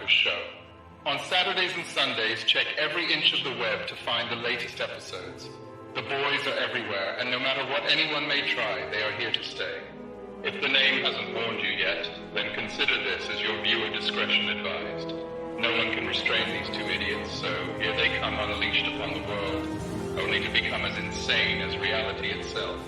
Bonkers show. On Saturdays and Sundays, check every inch of the web to find the latest episodes. The boys are everywhere, and no matter what anyone may try, they are here to stay. If the name hasn't warned you yet, then consider this as your viewer discretion advised. No one can restrain these two idiots, so here they come unleashed upon the world, only to become as insane as reality itself.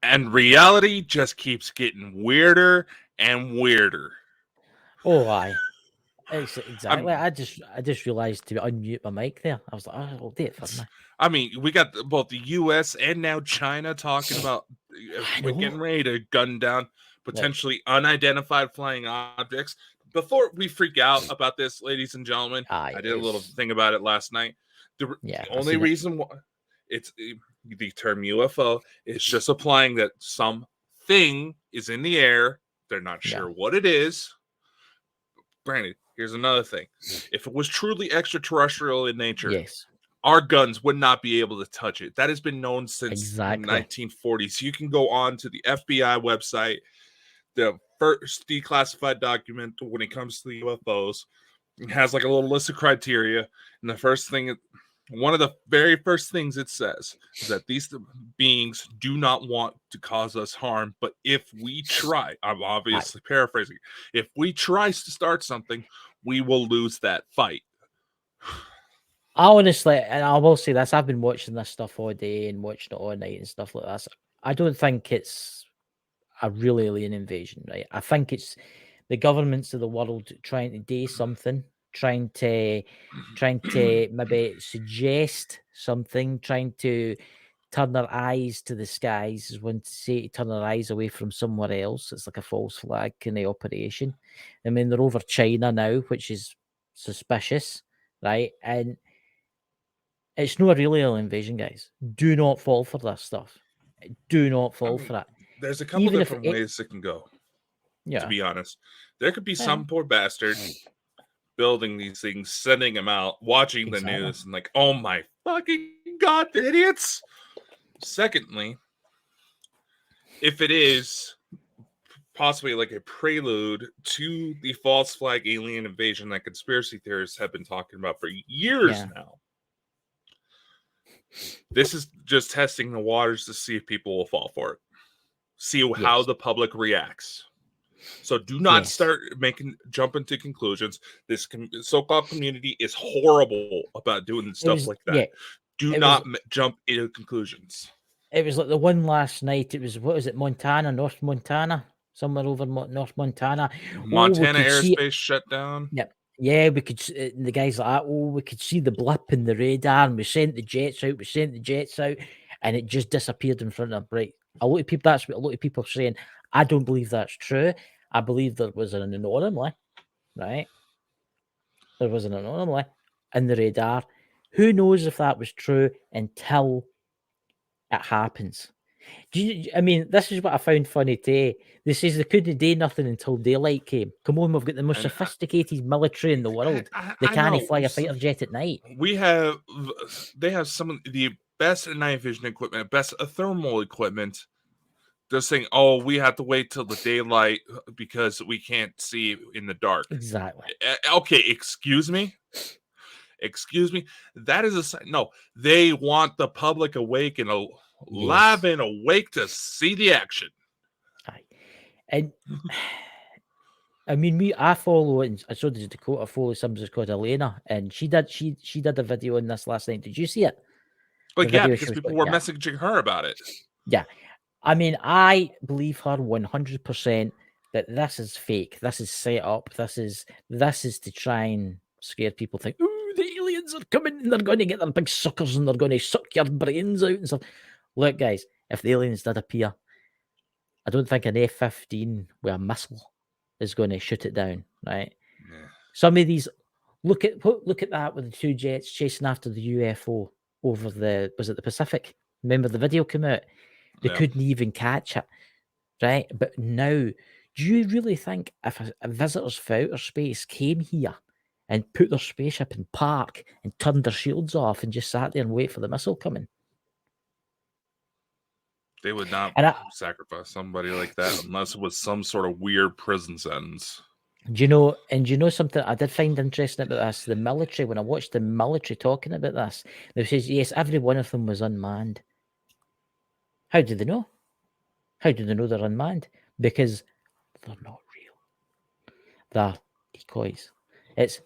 And reality just keeps getting weirder and weirder. Oh, aye. Exactly. I just realised to unmute my mic there. I was like, oh, I'll do it for me. I mean, we got both the U.S. and now China talking about we're getting ready to gun down potentially unidentified flying objects. Before we freak out about this, ladies and gentlemen, I did a little thing about it last night. The only reason why it's the term UFO is just applying that something is in the air. They're not sure what it is. Granted, here's another thing. If it was truly extraterrestrial in nature, our guns would not be able to touch it. That has been known since the 1940s. You can go on to the FBI website, the first declassified document when it comes to the UFOs. It has like a little list of criteria. And the first thing, one of the very first things it says is that these beings do not want to cause us harm. But if we try, I'm obviously paraphrasing, if we try to start something, we will lose that fight. Honestly, and I will say this, I've been watching this stuff all day and watching it all night and stuff like this. I don't think it's a real alien invasion, right? I think it's the governments of the world trying to do something, trying to maybe suggest something, trying to turn their eyes to the skies, is when to say to turn their eyes away from somewhere else. It's like a false flag in the operation. I mean, they're over China now, which is suspicious, right? And it's not a real alien invasion, guys. Do not fall for this stuff. Do not fall for it. There's a couple different ways it can go. To be honest, there could be some poor bastard building these things, sending them out, watching the news, and like, oh my fucking god, the idiots. Secondly, if it is possibly like a prelude to the false flag alien invasion that conspiracy theorists have been talking about for years now, this is just testing the waters to see if people will fall for it. See how the public reacts. So do not start jumping to conclusions. This so-called community is horrible about doing stuff like that. Do not jump into conclusions. It was like the one last night. It was, what was it, Montana, North Montana? Somewhere over North Montana. Montana airspace shut down. Yep. Yeah, we could. The guys like that. We could see the blip in the radar, and we sent the jets out. And it just disappeared in front of them. Right. A lot of people. That's what a lot of people are saying. I don't believe that's true. I believe there was an anomaly, right? There was an anomaly in the radar. Who knows if that was true until it happens? I mean, this is what I found funny today. They says they couldn't do nothing until daylight came. Come on, we've got the most sophisticated military in the world. They can't fly a fighter jet at night. They have some of the best night vision equipment, best thermal equipment. They're saying, oh, we have to wait till the daylight because we can't see in the dark. Exactly. Okay, excuse me. That is a sign. No, they want the public awake and live and awake to see the action. And I mean, I follow, and I saw the Dakota follow somebody called Elena, and she did a video on this last night. Did you see it? Like, because people were messaging her about it. Yeah. I mean, I believe her 100% that this is fake. This is set up. This is to try and scare people. Think, ooh, the aliens are coming and they're going to get their big suckers and they're going to suck your brains out and stuff. Look, guys, if the aliens did appear, I don't think an F-15 with a missile is going to shoot it down, right? Yeah. Some of these, look at that with the two jets chasing after the UFO over was it the Pacific? Remember the video came out? They couldn't even catch it, right? But now, do you really think if a visitors from outer space came here and put their spaceship in park and turned their shields off and just sat there and wait for the missile coming? They would not And sacrifice somebody like that unless it was some sort of weird prison sentence. do you know something I did find interesting about this? The military, when I watched the military talking about this, they says, yes, every one of them was unmanned. How do they know? How do they know they're unmanned? Because they're not real. They're decoys. It's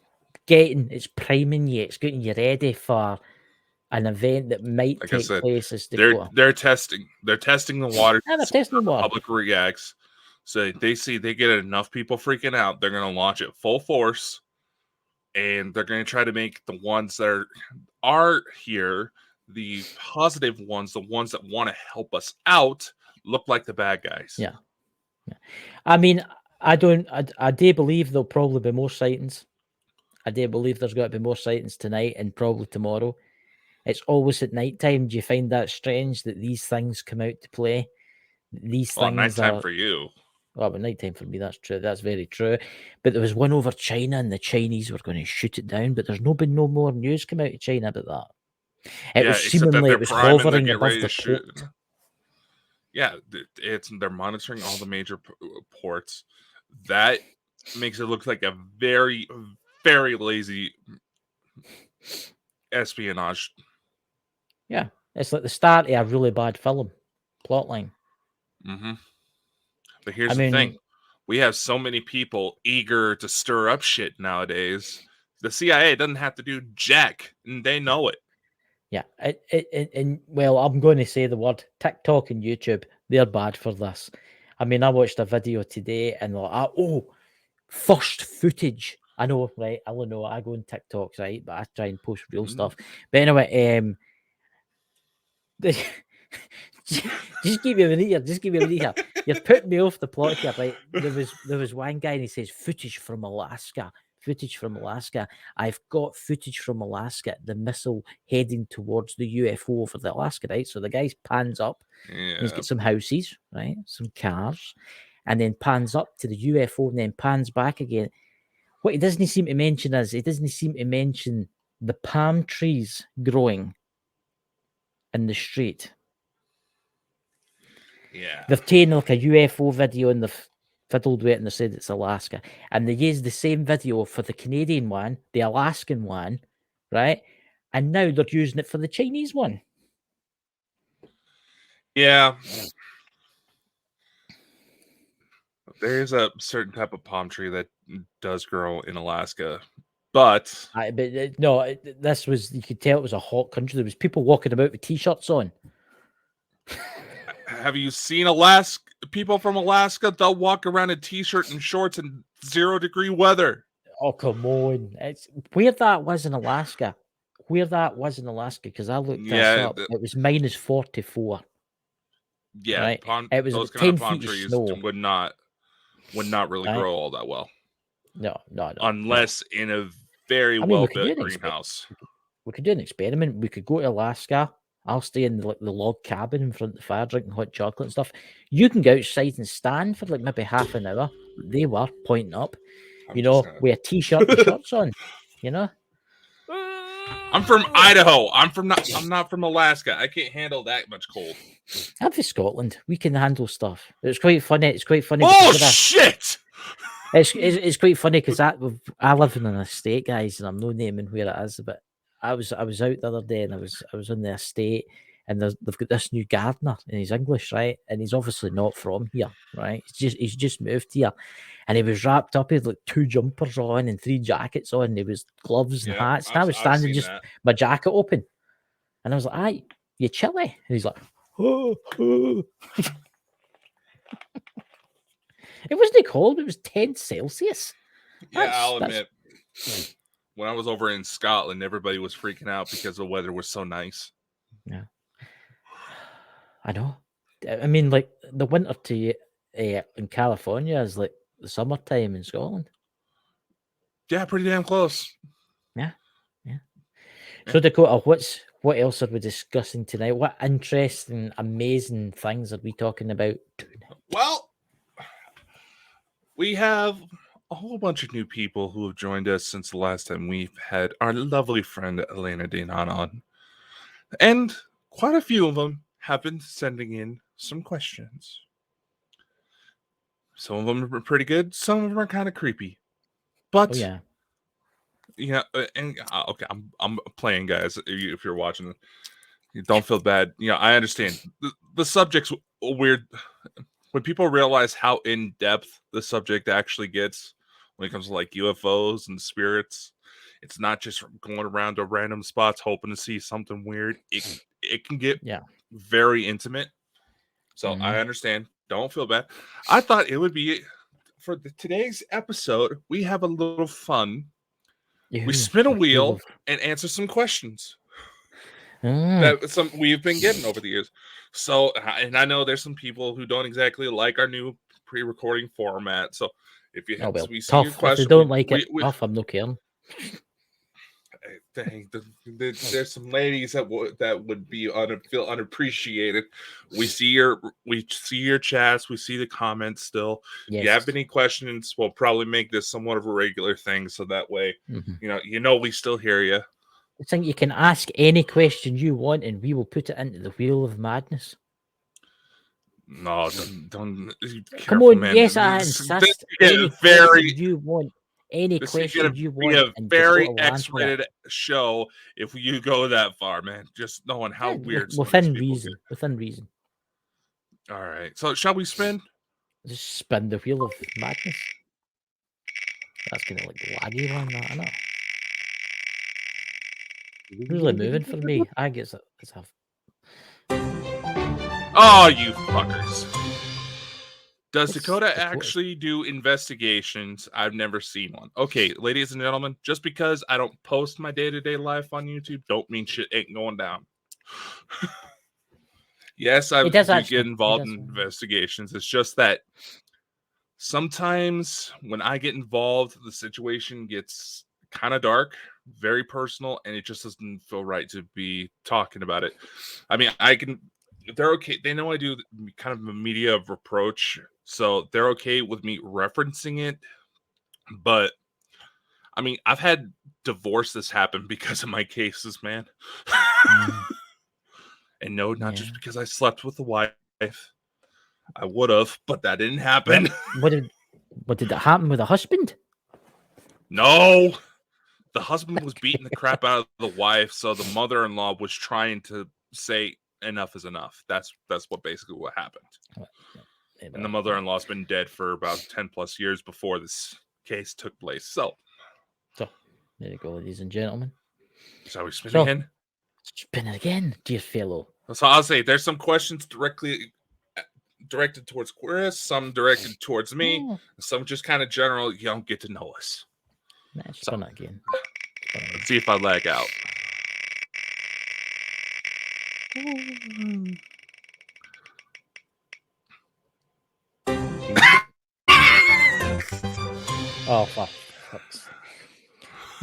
priming you, it's getting you ready for an event that might Like I take said, place as they go. they're testing the water. Yeah, they're to see testing the how water. public reacts. So they see they get enough people freaking out, they're going to launch it full force, and they're going to try to make the ones that are here, the positive ones, the ones that want to help us out, look like the bad guys. Yeah. I mean, I do believe there'll probably be more sightings. I do believe there's got to be more sightings tonight and probably tomorrow. It's always at night time. Do you find that strange that these things come out to play? These Well, things nighttime are. for you. Oh, but nighttime for me, that's true. That's very true. But there was one over China, and the Chinese were going to shoot it down. But there's been no more news come out of China about that. It was Except that seemingly they're it was priming to hovering get above ready the to shoot. port. Yeah, they're monitoring all the major ports. That makes it look like a very, very lazy espionage. Yeah, it's like the start of a really bad film plotline. Mm-hmm. But here's I the thing: mean, we have so many people eager to stir up shit nowadays. The CIA doesn't have to do jack, and they know it. yeah, and well, I'm going to say the word TikTok and YouTube. They're bad for this. I mean, I watched a video today, and like, oh, first footage. I know, right? I know I go on TikToks, right? But I try and post real stuff. But anyway, just give me a minute here. Just give me a minute here. You're putting me off the plot here, right? There was one guy and he says footage from Alaska. Footage from Alaska. I've got footage from Alaska. The missile heading towards the UFO over the Alaska, right? So the guy pans up. Yeah. He's got some houses, right? Some cars, and then pans up to the UFO and then pans back again. What he doesn't seem to mention is he doesn't seem to mention the palm trees growing in the street. Yeah. They've taken like a UFO video and they've fiddled with it and they said it's Alaska. And they used the same video for the Canadian one, the Alaskan one, right? And now they're using it for the Chinese one. Yeah. There's a certain type of palm tree that does grow in Alaska, but no, this was, you could tell it was a hot country. There was people walking about with t-shirts on. Have you seen people from Alaska? They'll walk around in t-shirt and shorts in 0-degree weather. Oh, come on. It's where that was in Alaska. Because I looked this up. It was minus 44. Yeah, right? It was those about kind 10 of palm feet of trees snow. would not really Right. grow all that well. No. Unless in a very well-built greenhouse. We could do an experiment. We could go to Alaska. I'll stay in the log cabin in front of the fire, drinking hot chocolate and stuff. You can go outside and stand for like maybe half an hour. They were pointing up, with a t-shirt and shorts on, I'm from Idaho. I'm not from Alaska. I can't handle that much cold. I'm from Scotland. We can handle stuff. It's quite funny. Oh shit! It's quite funny because I live in an estate, guys, and I'm no naming where it is, but I was out the other day and I was on the estate, and they've got this new gardener and he's English, right? And he's obviously not from here, right? He's just moved here, and he was wrapped up. He had like 2 jumpers on and 3 jackets on. And he was gloves and hats, and I was standing just my jacket open, and I was like, "Aye, you chilly?" And he's like, "Oh." It wasn't cold. It was 10 Celsius. Yeah, I'll admit. When I was over in Scotland, everybody was freaking out because the weather was so nice. Yeah, I know. I mean, like the winter to in California is like the summertime in Scotland. Yeah, pretty damn close. Yeah. So Dakota, what else are we discussing tonight? What interesting, amazing things are we talking about tonight? Well, we have a whole bunch of new people who have joined us since the last time we've had our lovely friend Elena Dinan on. And quite a few of them have been sending in some questions. Some of them are pretty good. Some of them are kind of creepy. But Oh yeah. and okay, I'm playing, guys. If you're watching, you don't feel bad. I understand the subject's weird. When people realize how in depth the subject actually gets when it comes to like UFOs and spirits, it's not just going around to random spots hoping to see something weird. It can get very intimate. So I understand. Don't feel bad. I thought it would be for today's episode. We have a little fun. We spin a wheel and answer some questions that we've been getting over the years. So, and I know there's some people who don't exactly like our new pre-recording format. So, if you have, we see tough. your question, If they don't like it, tough. I'm not caring. Dang, there's some ladies that would be feel unappreciated. We see your chats, we see the comments still. Yes. If you have any questions, we'll probably make this somewhat of a regular thing, so that way we still hear you. I think you can ask any question you want, and we will put it into the wheel of madness. No, don't. Come on, man. Yes, I insist. Any question you want. Any question you want. Be a very X-rated show if you go that far, man. Just knowing how weird. Within reason. Within reason. All right. So, shall we spin? Just spin the wheel of madness. That's gonna look laggy on that, I know. Really moving for me. I guess it's half. Oh, you fuckers. Does Dakota actually do investigations? I've never seen one. Okay, ladies and gentlemen, just because I don't post my day-to-day life on YouTube, don't mean shit ain't going down. Yes, I do get involved in investigations. It's just that sometimes when I get involved, the situation gets kind of dark, very personal, and it just doesn't feel right to be talking about it. I mean, they're okay. They know I do kind of a media of reproach, so they're okay with me referencing it. But I mean, I've had divorces happen because of my cases, man. And no, not just because I slept with the wife. I would have, but that didn't happen. What did that happen with a husband? No. The husband was beating the crap out of the wife, so the mother-in-law was trying to say enough is enough. That's basically what happened. And the mother-in-law's been dead for about 10 plus years before this case took place. So there you go, ladies and gentlemen. Shall we spin again? Spin it again, dear fellow. So I'll say there's some questions directed towards Chris, some directed towards me, some just kind of general. You don't get to know us. Spin it again. Let's see if I lag out. Oh fuck!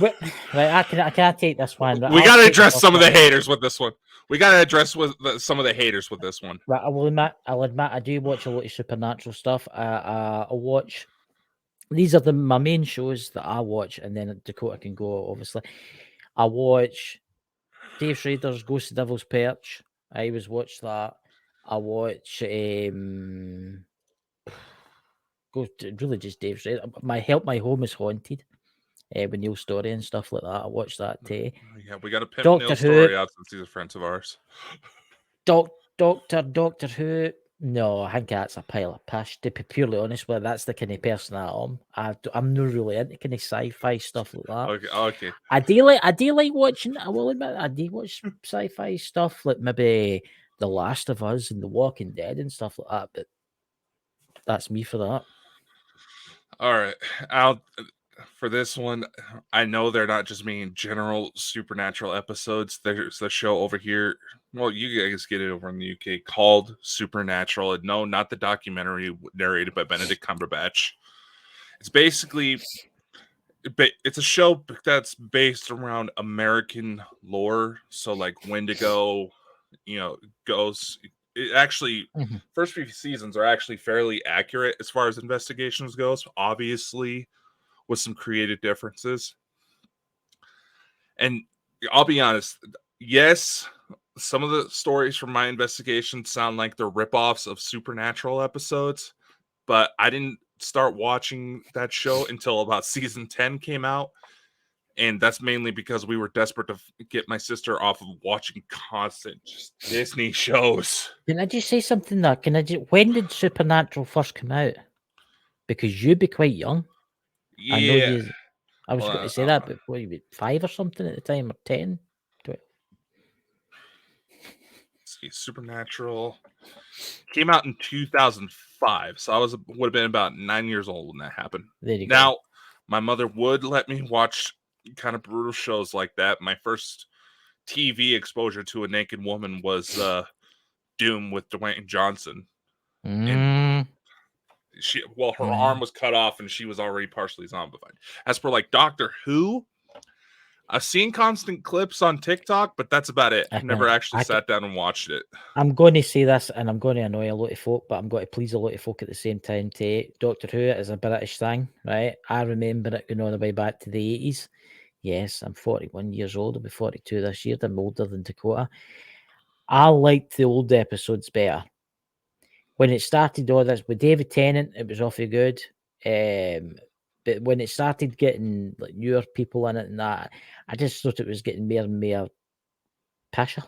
Right, I can't take this one. We got to address some of the haters with this one. We got to address some of the haters with this one. Right, I'll admit, I do watch a lot of supernatural stuff. I watch. These are my main shows that I watch, and then Dakota can go. Obviously, I watch Dave Schrader's Ghost of Devil's Perch. I always watch that. I watch really just Dave Schrader. My Home is Haunted. With Neil Story and stuff like that. I watched that too. Yeah, we got to pimp Neil Story out since he's a friend of ours. Doctor Who. No, I think that's a pile of pish. To be purely honest with you, that's the kind of person I am. I'm not really into kind of sci-fi stuff like that. Okay. I do like watching. I will admit, I do watch sci-fi stuff like maybe The Last of Us and The Walking Dead and stuff like that. But that's me for that. All right, for this one, I know they're not just being general supernatural episodes. There's a show over here. Well, you guys get it over in the UK called Supernatural. And no, not the documentary narrated by Benedict Cumberbatch. It's basically, it's a show that's based around American lore. So like Wendigo, ghosts. It actually, first few seasons are actually fairly accurate as far as investigations goes. Obviously, with some creative differences. And I'll be honest, yes, some of the stories from my investigation sound like they're ripoffs of Supernatural episodes, but I didn't start watching that show until about season 10 came out. And that's mainly because we were desperate to get my sister off of watching constant just Disney shows. Can I just say something there? When did Supernatural first come out? Because you'd be quite young. Yeah. I know you. I was Well, going to say that, but what, you be 5 or something at the time, or 10? See, Supernatural came out in 2005, so I would have been about 9 years old when that happened. There you Now, go. my mother would let me watch kind of brutal shows like that. My first TV exposure to a naked woman was Doom with Dwayne Johnson. And her arm was cut off and she was already partially zombified. As for like Doctor Who, I've seen constant clips on TikTok, but that's about it. I've never actually sat down and watched it. I'm going to say this, and I'm going to annoy a lot of folk, but I'm going to please a lot of folk at the same time. Doctor Who is a British thing, right? I remember it going all the way back to the 80s. Yes, I'm 41 years old. I'll be 42 this year. I'm older than Dakota. I liked the old episodes better. When it started all this with David Tennant, it was awfully good. But when it started getting like newer people in it and that, I just thought it was getting more and more pisher.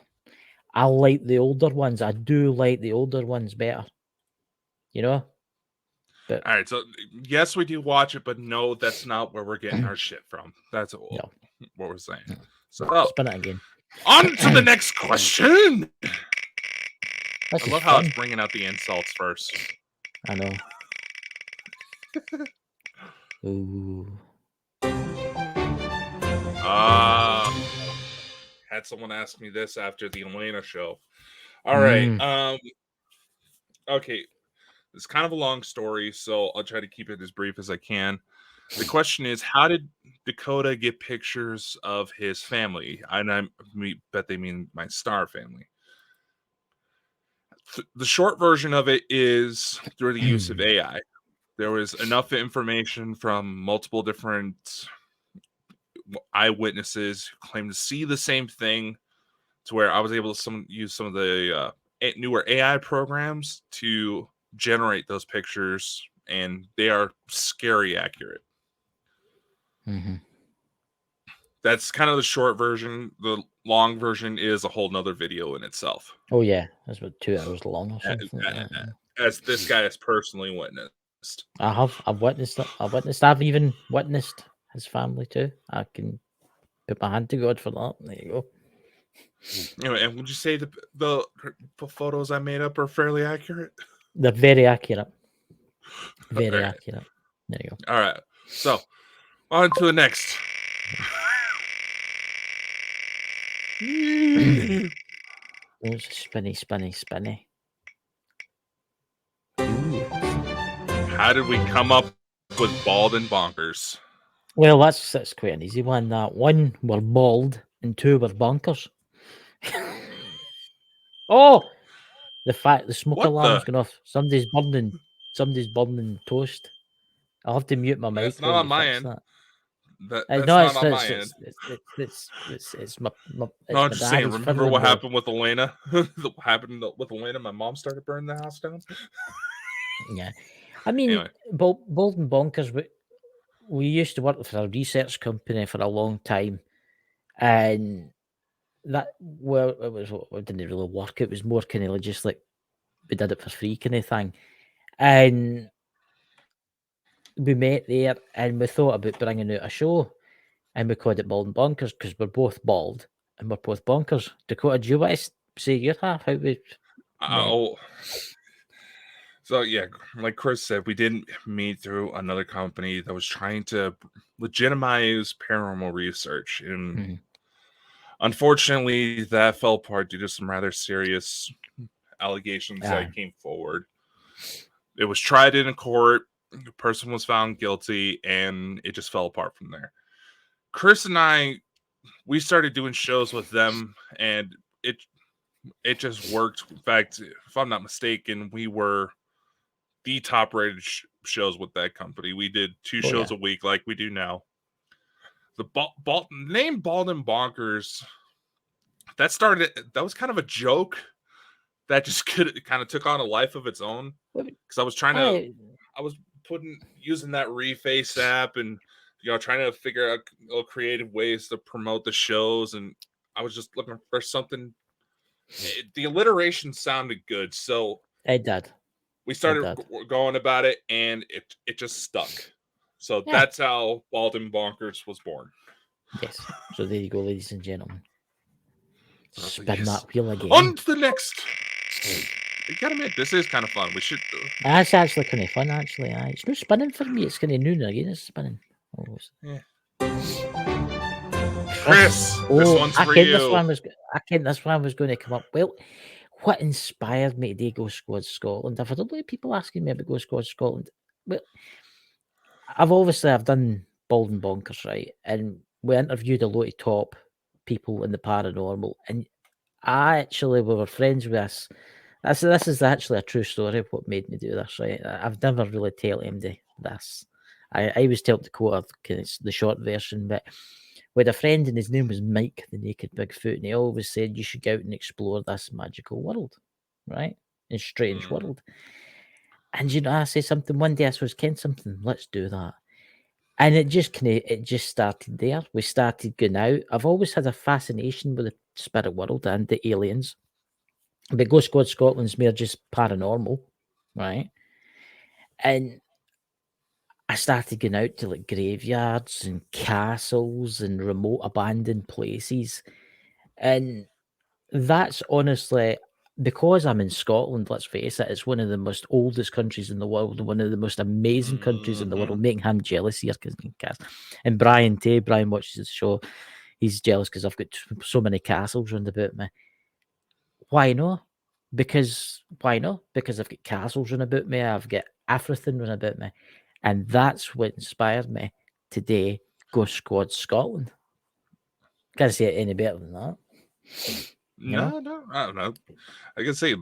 I like the older ones. I do like the older ones better. You know? But all right, so yes, we do watch it, but no, that's not where we're getting our shit from. That's what we're saying. So spin it again. On to the next question. This I love how it's bringing out the insults first. I know. Ooh. Had someone ask me this after the Elena show. All right. Okay. It's kind of a long story, so I'll try to keep it as brief as I can. The question is, how did Dakota get pictures of his family? And I bet they mean my Star family. The short version of it is through the use of AI. There was enough information from multiple different eyewitnesses who claimed to see the same thing, to where I was able to use some of the newer AI programs to generate those pictures, and they are scary accurate. That's kind of the short version. The long version is a whole nother video in itself. Oh yeah, that's about 2 hours long or something. As this guy has personally witnessed. I've witnessed it. I've even witnessed his family too. I can put my hand to God for that. There you go. Anyway, and would you say the photos I made up are fairly accurate? They're very accurate. Very accurate. There you go. All right. So, on to the next. It's spinny. How did we come up with Bald and Bonkers? Well, that's quite an easy one. That one, we're bald, and 2 were bonkers. Oh, the smoke alarm's going off. Somebody's burning toast. I'll have to mute my mic. That's not on my end. That. That's not on my end. It's my no, I'm just saying. Remember what happened with Elena? What happened with Elena? My mom started burning the house down. Yeah, I mean, anyway. Bald and Bonkers. We used to work for a research company for a long time, and it didn't really work. It was more kind of just like we did it for free kind of thing, and we met there and we thought about bringing out a show, and we called it Bald and Bonkers because we're both bald and we're both bonkers. Dakota, do you want to say your half? How we? So yeah, like Chris said, we didn't meet through another company that was trying to legitimize paranormal research, and unfortunately, that fell apart due to some rather serious allegations that came forward. It was tried in a court. The person was found guilty, and it just fell apart from there. Chris and I, we started doing shows with them, and it just worked. In fact, if I'm not mistaken, we were the top-rated shows with that company. We did 2 shows a week, like we do now. The name Bald and Bonkers that was kind of a joke that just kind of took on a life of its own. Because I was using that Reface app and trying to figure out creative ways to promote the shows, and I was just looking for something. The alliteration sounded good, so it did. We started going about it, and it just stuck. So that's how Bald and Bonkers was born. Yes. So there you go, ladies and gentlemen. Spin that wheel again. On to the next. You gotta admit, this is kind of fun. We should. That's actually kind of fun, actually. It's no spinning for me. It's kind of noon again. It's spinning. Yeah. Chris, this one's for you. I think this one was going to come up. Well, what inspired me to do Ghost Squad Scotland? I've had a lot of people asking me about Ghost Squad Scotland. Well, I've done Bald and Bonkers, right? And we interviewed a lot of top people in the paranormal, and we were friends with this. This is actually a true story of what made me do this, right? I've never really told anybody this. I was told to quote the short version, but with a friend, and his name was Mike, the Naked Bigfoot, and he always said you should go out and explore this magical world, right? And strange world. And I say something one day. I suppose, Ken, something. Let's do that. And it just started there. We started going out. I've always had a fascination with the spirit world and the aliens. But Ghost Squad Scotland's mere just paranormal, right? And I started going out to like graveyards and castles and remote abandoned places. And that's honestly, because I'm in Scotland, let's face it, it's one of the most oldest countries in the world, one of the most amazing countries in the world, making him jealous here because and Brian watches the show. He's jealous because I've got so many castles round about me. Why not? Because I've got castles round about me, I've got everything round about me. And that's what inspired me today, Ghost Squad Scotland. Can't say it any better than that. No, I don't know. I can say,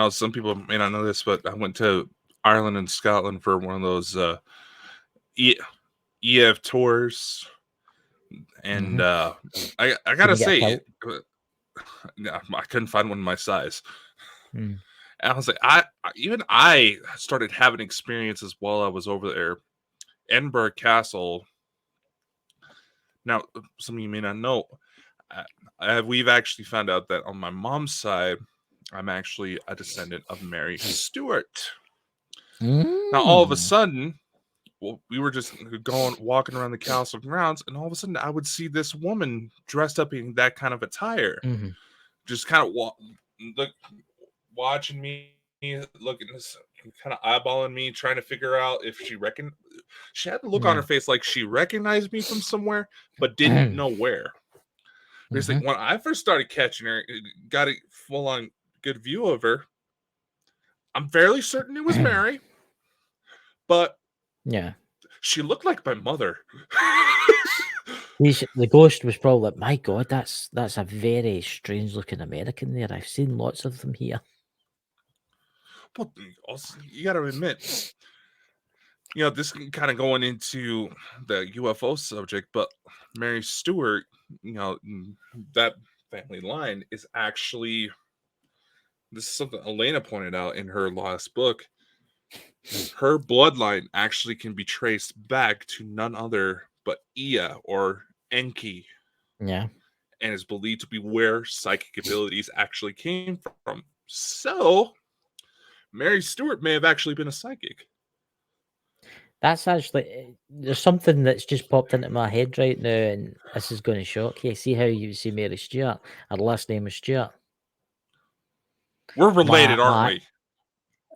some people may not know this, but I went to Ireland and Scotland for one of those EF tours, and I gotta say, I couldn't find one in my size. And I was like, I started having experiences while I was over there. Edinburgh Castle. Now, some of you may not know, we've actually found out that on my mom's side, I'm actually a descendant of Mary Stuart. Now, all of a sudden, we were just walking around the castle grounds, and all of a sudden, I would see this woman dressed up in that kind of attire, just kind of watching me, looking, kind of eyeballing me, trying to figure out if she had the look on her face like she recognized me from somewhere, but didn't know where. Because when I first started catching her, got a full-on good view of her, I'm fairly certain it was Mary, but she looked like my mother. The ghost was probably like, my God, that's a very strange-looking American there. I've seen lots of them here. But also, you got to admit, this kind of going into the UFO subject, but Mary Stuart, that family line is actually, this is something Elena pointed out in her last book. Her bloodline actually can be traced back to none other but Ea or Enki. Yeah. And is believed to be where psychic abilities actually came from. So, Mary Stuart may have actually been a psychic. That's actually, there's something that's just popped into my head right now, and this is going to shock you. See how you see Mary Stuart? Her last name is Stuart. We're related, aren't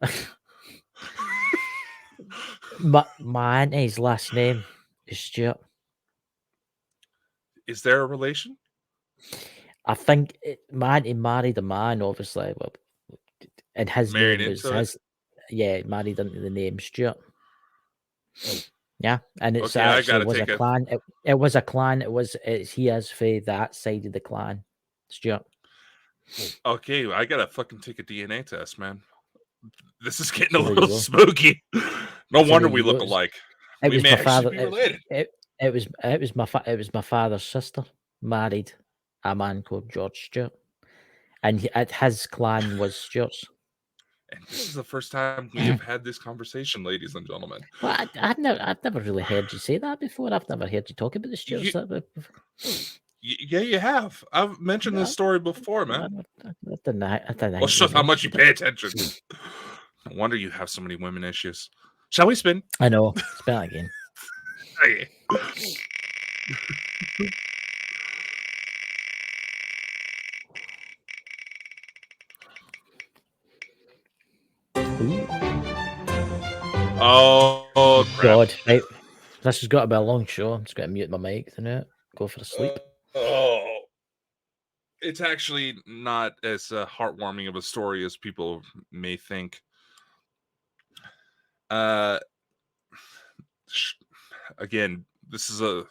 we? My auntie's last name is Stuart. Is there a relation? I think my auntie married a man, obviously, and his married name was his. Married into the name Stuart. Yeah, and it's okay, actually was a clan. It was a clan. He is for that side of the clan, Stuart. Okay, I gotta fucking take a DNA test, man. This is getting a little spooky. No wonder we look alike. We may actually be related. It was my father's sister married a man called George Stewart, and his clan was Stewarts. And this is the first time we have had this conversation, ladies and gentlemen. Well, I've never really heard you say that before. I've never heard you talk about the Stewarts. Yeah, you have. I've mentioned this story before, man. I didn't Well, shows how much you pay attention. No wonder you have so many women issues. Shall we spin? I know. Spin it again. Okay. Ooh. Oh crap. God! Right, this has got to be a long show. I'm just going to mute my mic and go for a sleep. It's actually not as heartwarming of a story as people may think. Again, this is a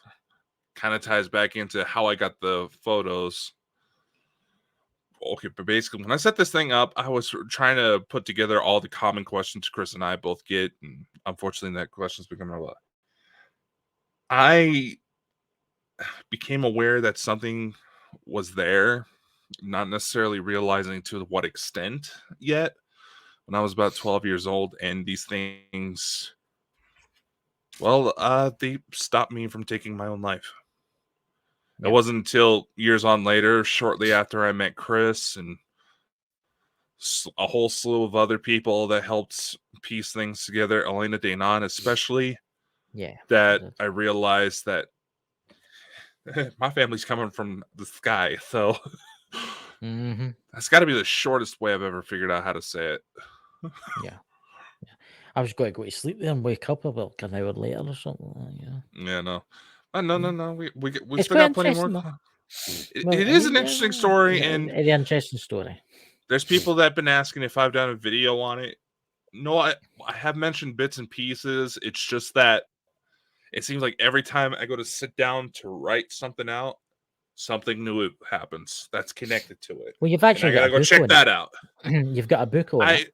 kind of ties back into how I got the photos. Okay, but basically, when I set this thing up, I was trying to put together all the common questions Chris and I both get, and unfortunately, that question's become a lot. I became aware that something was there, not necessarily realizing to what extent yet, when I was about 12 years old, and these things, well, they stopped me from taking my own life. It wasn't until years on later, shortly after I met Chris and a whole slew of other people that helped piece things together, Elena Danon especially, that I realized that my family's coming from the sky, so that's got to be the shortest way I've ever figured out how to say it. Yeah. I was going to go to sleep there and wake up about an hour later or something. Yeah, no. No. We It's still got plenty more. It is an interesting story, and an interesting story. There's people that have been asking if I've done a video on it. No, I have mentioned bits and pieces. It's just that it seems like every time I go to sit down to write something out, something new happens that's connected to it. Well, you've actually got to go check that out. You've got a book on it.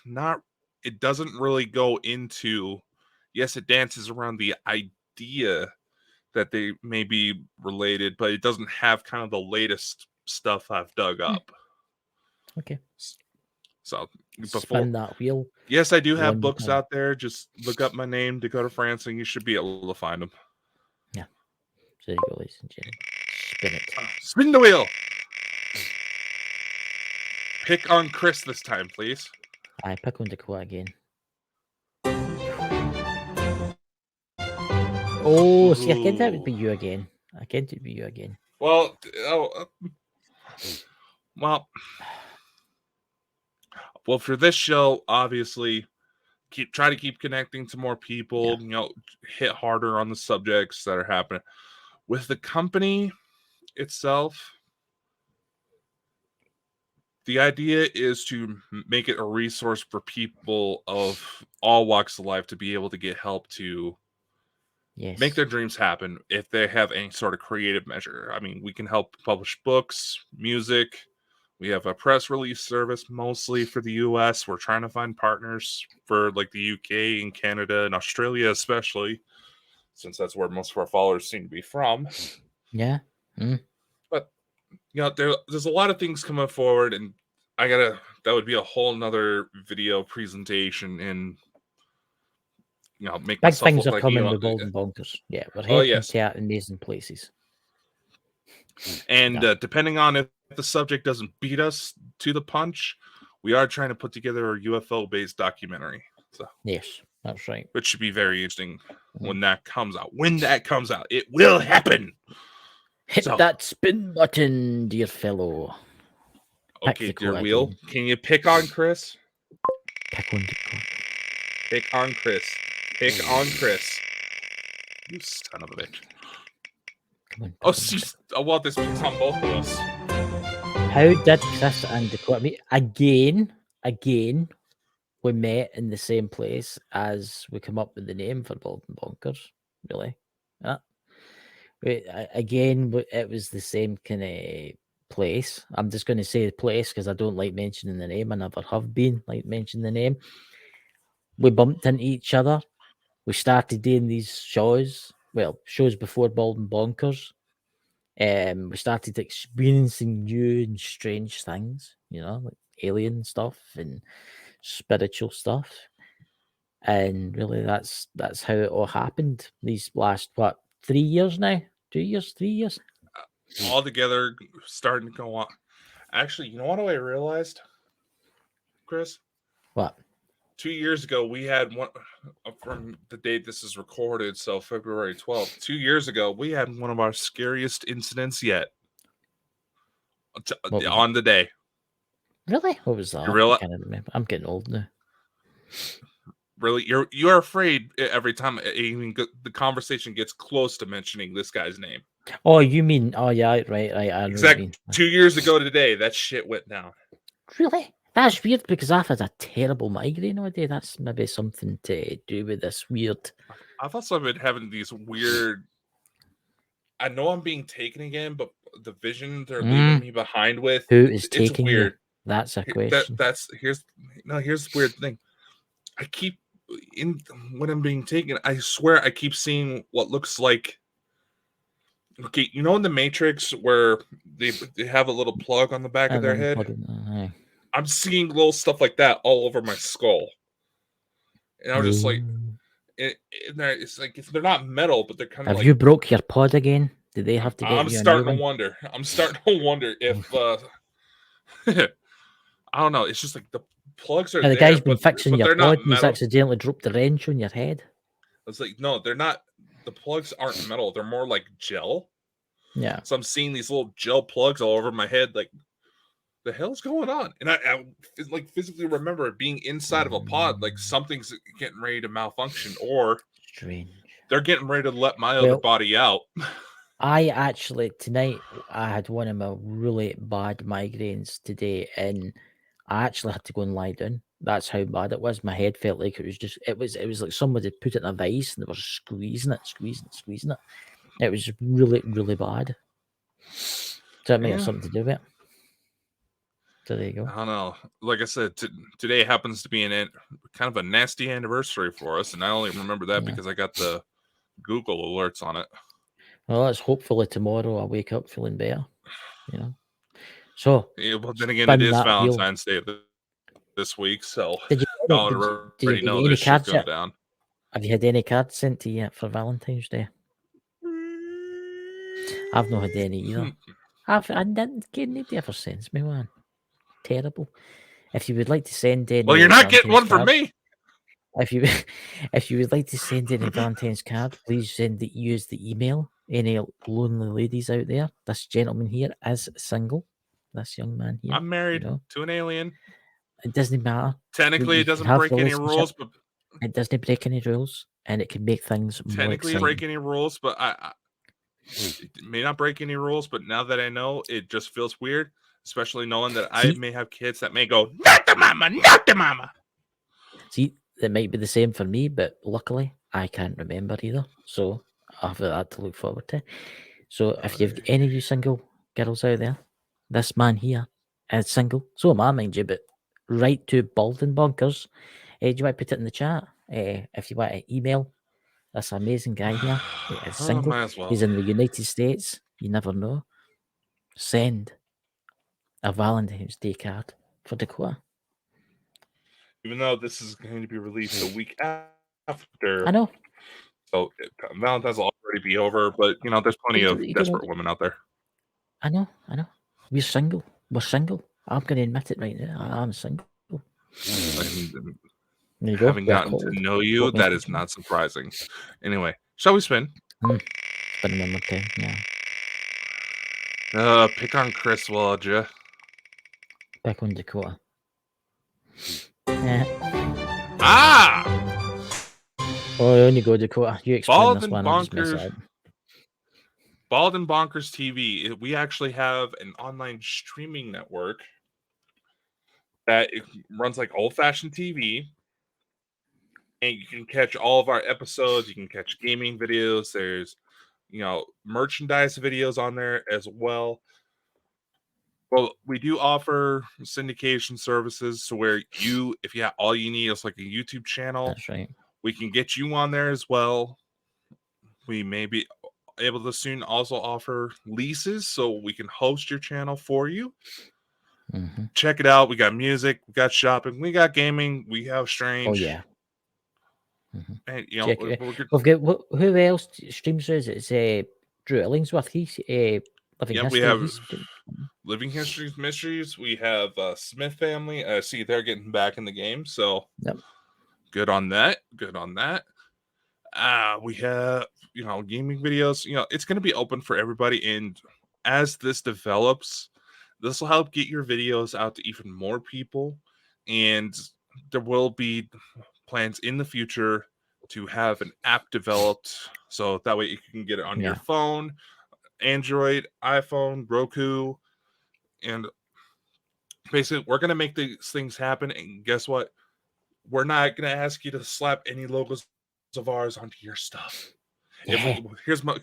Not. It doesn't really go into. Yes, it dances around the idea that they may be related, but it doesn't have kind of the latest stuff I've dug up. Okay. So spin that wheel. Yes, I do have books out there. Just look up my name, Dakota France, and you should be able to find them. Yeah. There you go, ladies and gentlemen. Spin it. Spin the wheel. Pick on Chris this time, please. I pick on Dakota again. Oh, see, I think that would be you again. I think it'd be you again. Well, for this show, obviously, try to keep connecting to more people. Yeah. Hit harder on the subjects that are happening with the company itself. The idea is to make it a resource for people of all walks of life to be able to get help to make their dreams happen if they have any sort of creative measure. I mean, we can help publish books, music. We have a press release service mostly for the US. We're trying to find partners for like the UK and Canada and Australia, especially, since that's where most of our followers seem to be from. Yeah. But there's a lot of things coming forward, and that would be a whole nother video presentation, and make big things are coming with Bald and Bonkers. Yeah, we're heading to amazing places. And depending on if the subject doesn't beat us to the punch, we are trying to put together a UFO-based documentary. So yes, that's right. Which should be very interesting when that comes out. When that comes out, it will happen. Hit that spin button, dear fellow. Okay, dear wheel. Can you pick on Chris? Pick on Chris. Pick on Chris. You son of a bitch. Come on. Well, this means on both of us. How did Chris and Dakota meet? Again, we met in the same place as we come up with the name for Bald and Bonkers. Really? Yeah. Again, it was the same kind of place. I'm just going to say the place because I don't like mentioning the name. I never have been like mentioning the name. We bumped into each other. We started doing these shows. Well, shows before Bald and Bonkers. We started experiencing new and strange things, like alien stuff and spiritual stuff. And really, that's how it all happened. These last 3 years now? 2 years? 3 years? All together, starting to go on. Actually, you know what I realized, Chris? What? 2 years ago, we had one from the date this is recorded, so February 12th. 2 years ago, we had one of our scariest incidents yet on the day. Really? What was that? I can't remember. I'm getting old now. Really, you're afraid every time even the conversation gets close to mentioning this guy's name. Oh, you mean? Oh, yeah, right. I exactly. 2 years ago today, that shit went down. Really? That's weird because I've had a terrible migraine all day. That's maybe something to do with this weird. I've also been having these weird. I know I'm being taken again, but the vision they're leaving me behind with. Who is it's taking weird. you? That's a question. Here's the weird thing. I keep when I'm being taken, I swear I keep seeing what looks like. Okay, you know in the Matrix where they have a little plug on the back of their head? I'm seeing little stuff like that all over my skull. And I'm just like, it's like they're not metal, but they're kind of like. Have you broke your pod again? Did they have to get you? I'm starting to wonder if I don't know. It's just like the plugs are the there. Guy's been fixing your pod. And he's accidentally dropped the wrench on your head. It's like, no, they're not. The plugs aren't metal. They're more like gel. Yeah. So I'm seeing these little gel plugs all over my head. Like, the hell's going on? And I like physically remember being inside of a pod, like something's getting ready to malfunction, or strange. They're getting ready to let my other body out. I actually tonight I had one of my really bad migraines today, and I actually had to go and lie down. That's how bad it was. My head felt like it was like somebody put it in a vice and they were squeezing it. It was really, really bad. So that may have something to do with it. So there you go. I don't know. Like I said, today happens to be kind of a nasty anniversary for us, and I only remember that because I got the Google alerts on it. Well, let's hopefully tomorrow I wake up feeling better. So yeah, well, then again, it is Valentine's Day this week, so did you already know this shit's going down. Have you had any cards sent to you yet for Valentine's Day? I've not had any either. I didn't get anybody ever sends me one. Terrible. If you would like to send any, well, you're not getting one from me. If you would like to send any Valentine's card, please use the email. Any lonely ladies out there, this gentleman here is single. This young man here. I'm married to an alien. It doesn't matter. Technically, it doesn't break any rules, but it doesn't break any rules, and it can make things more technically exciting. break any rules, but it may not break any rules. But now that I know, it just feels weird, especially knowing that I may have kids that may go, not the mama. See, it might be the same for me, but luckily I can't remember either. So I have that to look forward to. So if you've any of you single girls out there, this man here is single. So am I, mind you, but write to Bald and Bonkers. Do you want to put it in the chat? If you want to email this amazing guy here, is single. Might as well. He's in the United States. You never know. Send a Valentine's Day card for Dakota. Even though this is going to be released a week after. I know. So Valentine's will already be over, but there's plenty of desperate women out there. I know. We're single. I'm going to admit it right now. I'm single. Having gotten to know you, that is not surprising. Anyway, shall we spin? Spin one more time, yeah. Pick on Chris, will ya? Pick on Dakota. Oh, on you go, Dakota. You explain this one. Bald and Bonkers TV. We actually have an online streaming network that runs like old-fashioned TV, and you can catch all of our episodes. You can catch gaming videos. There's, merchandise videos on there as well. Well, we do offer syndication services, so where if you have all you need is like a YouTube channel. That's right. We can get you on there as well. We maybe able to soon also offer leases so we can host your channel for you. Mm-hmm. Check it out. We got music, we got shopping, we got gaming, we have Oh Strange. yeah. Mm-hmm. And Check we're it. good. We've got who else streams us? It's Drew Illingsworth. He's Living Yeah, we History. have He's Living Histories Mysteries. We have Smith family. I see they're getting back in the game, so Yep. good on that. Good on that. We have gaming videos. It's going to be open for everybody, and as this develops, this will help get your videos out to even more people, and there will be plans in the future to have an app developed so that way you can get it on your Yeah. phone, Android, iPhone, Roku, and basically we're going to make these things happen. And guess what? We're not going to ask you to slap any logos of ours onto your stuff. Yeah. Here's my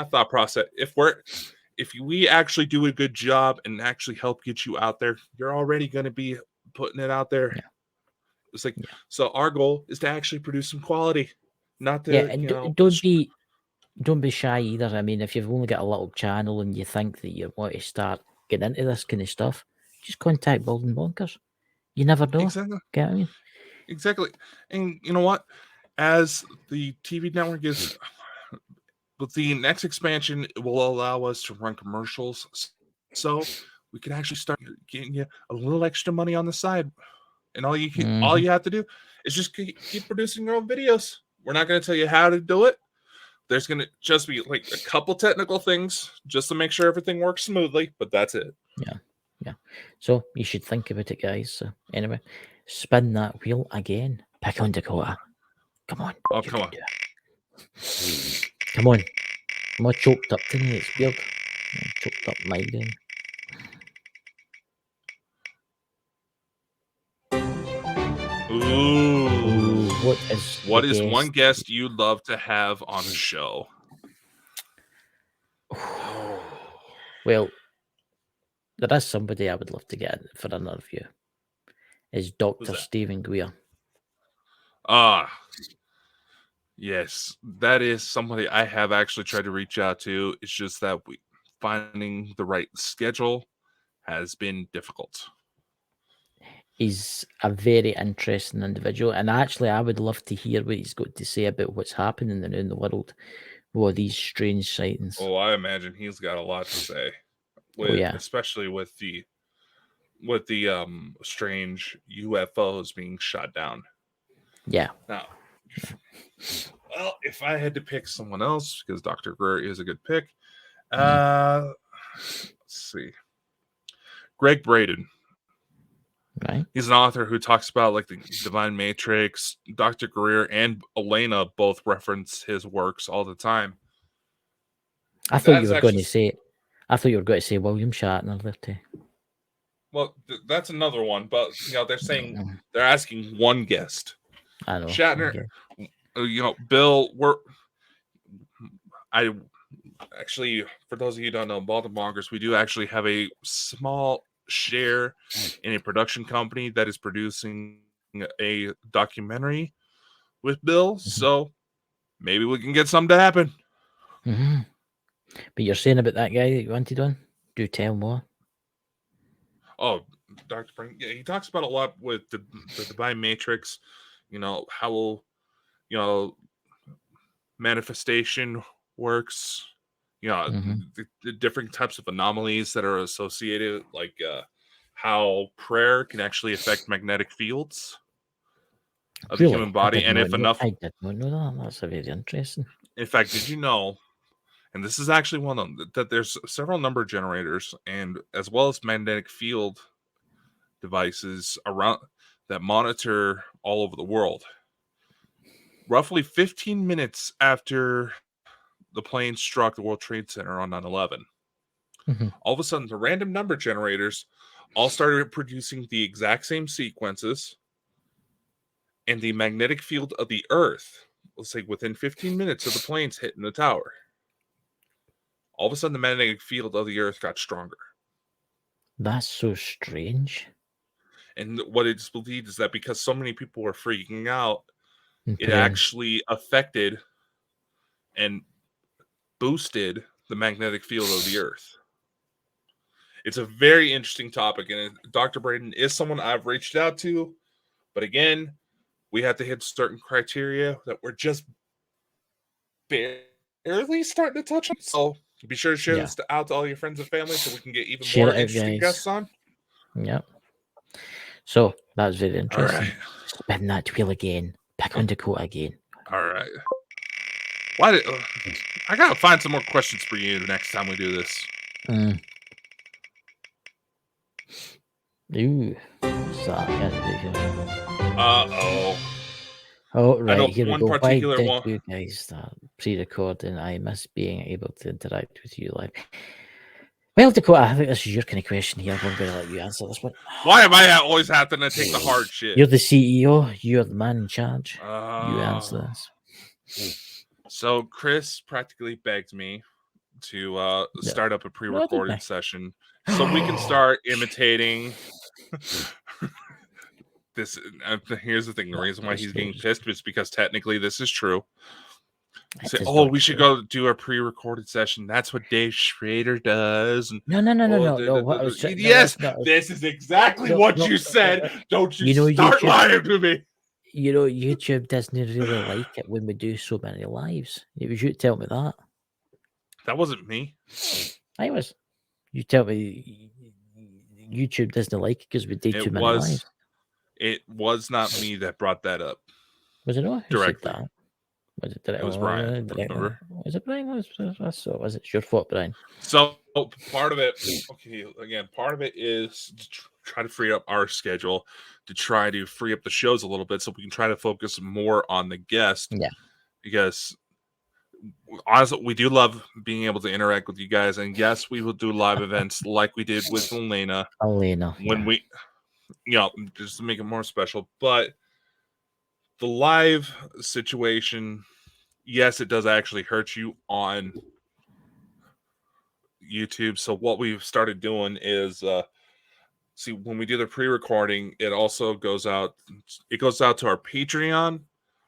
thought process. If we actually do a good job and actually help get you out there, you're already going to be putting it out there. Yeah. It's like, Yeah. so our goal is to actually produce some quality, not to, Yeah, and don't be shy either. I mean, if you've only got a little channel and you think that you want to start getting into this kind of stuff, just contact Bald and Bonkers. You never know. Exactly. Get what I mean? Exactly. And you know what? As the TV network is, but the next expansion will allow us to run commercials, so we can actually start getting you a little extra money on the side. And all you have to do is just keep producing your own videos. We're not going to tell you how to do it. There's going to just be like a couple technical things just to make sure everything works smoothly, but that's it. Yeah. Yeah. So you should think about it, guys. So anyway, spin that wheel again. Pick on Dakota. Come on. Oh, you come can on. do it. Come on. I'm all choked up tonight. It's weird. I'm choked up migraine. Ooh. What is one guest you'd love to have on the show? Well, there is somebody I would love to get for an interview. Is Dr. Stephen Greer. Yes, that is somebody I have actually tried to reach out to. It's just that finding the right schedule has been difficult. He's a very interesting individual, and actually, I would love to hear what he's got to say about what's happening around the world with these strange sightings. Oh, I imagine he's got a lot to say. Especially with the strange UFOs being shot down. Yeah. Now, well, if I had to pick someone else, because Dr. Greer is a good pick, let's see, Greg Braden. Right. He's an author who talks about like the Divine Matrix. Dr. Greer and Elena both reference his works all the time. I thought you were going to say William Shatner there too. Well, that's another one, but they're saying they're asking one guest. I know. Shatner, Bill. Actually, for those of you who don't know, Bald and Bonkers, we do actually have a small share in a production company that is producing a documentary with Bill. So maybe we can get something to happen. Mm-hmm. But you're saying about that guy that you wanted on? Do tell more. Oh, Dr. Frank, yeah, he talks about a lot with the Divine Matrix, how manifestation works, the different types of anomalies that are associated, like how prayer can actually affect magnetic fields of the human body. And if enough, I did not know that. That's a very interesting. In fact, did you know, and this is actually one of them, that there's several number generators and as well as magnetic field devices around that monitor all over the world. Roughly 15 minutes after the plane struck the World Trade Center on 9/11, all of a sudden the random number generators all started producing the exact same sequences, and the magnetic field of the Earth, let's say within 15 minutes of the planes hitting the tower, all of a sudden the magnetic field of the Earth got stronger. That's so strange. And what it's believed is that because so many people were freaking out, it actually affected and boosted the magnetic field of the Earth? It's a very interesting topic, and Dr. Braden is someone I've reached out to, but again, we have to hit certain criteria that we're just barely starting to touch on. So be sure to share this out to all your friends and family so we can get even more interesting guests on. Yep. So that's very interesting. All right. Spin that wheel again. Pick on Dakota again. All right. I gotta find some more questions for you next time we do this. Ooh, what's that? I can't do here. Uh-oh. Oh, right, I know here we one go. particular Why did one. you guys start pre-recording? I miss being able to interact with you live. Well, Dakota, I think this is your kind of question here. I'm going to let you answer this one. Why am I always having to take the hard shit? You're the CEO. You're the man in charge. You answer this. So Chris practically begged me to start up a pre-recorded session so we can start imitating this. Here's the thing: the reason why he's getting pissed is because technically this is true. Say, we should go do a pre-recorded session. That's what Dave Schrader does. And, no. Yes, this is exactly what you said. Don't you start lying to me. You know, YouTube doesn't really like it when we do so many lives. It was you to tell me that. That wasn't me. I was. You tell me YouTube doesn't like it because we did too many lives. It was not me that brought that up. Was it not? Directly. It was Brian. Remember? Was it Brian? Was it your fault, Brian? So part of it, part of it is to try to free up our schedule, to try to free up the shows a little bit so we can try to focus more on the guest. Yeah. Because honestly, we do love being able to interact with you guys. And yes, we will do live events like we did with Elena. When we, just to make it more special. But the live situation, yes, it does actually hurt you on YouTube. So what we've started doing is, when we do the pre-recording, it also goes out. It goes out to our Patreon,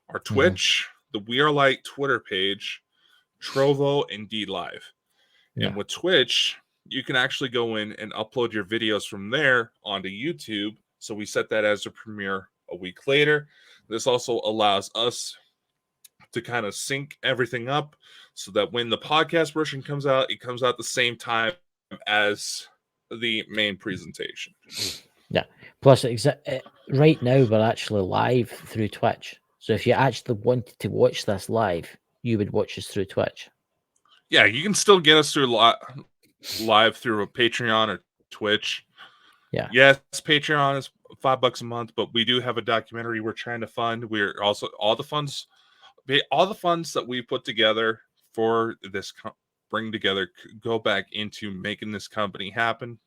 our Twitch, the We Are Light Twitter page, Trovo, and D Live. Yeah. And with Twitch, you can actually go in and upload your videos from there onto YouTube. So we set that as a premiere a week later. This also allows us to kind of sync everything up so that when the podcast version comes out, it comes out the same time as the main presentation. Yeah. Plus, right now we're actually live through Twitch. So if you actually wanted to watch this live, you would watch us through Twitch. Yeah, you can still get us through live through a Patreon or Twitch. Yeah. Yes, Patreon is $5 a month, but we do have a documentary we're trying to fund. We're also all the funds that we put together for this bring together go back into making this company happen,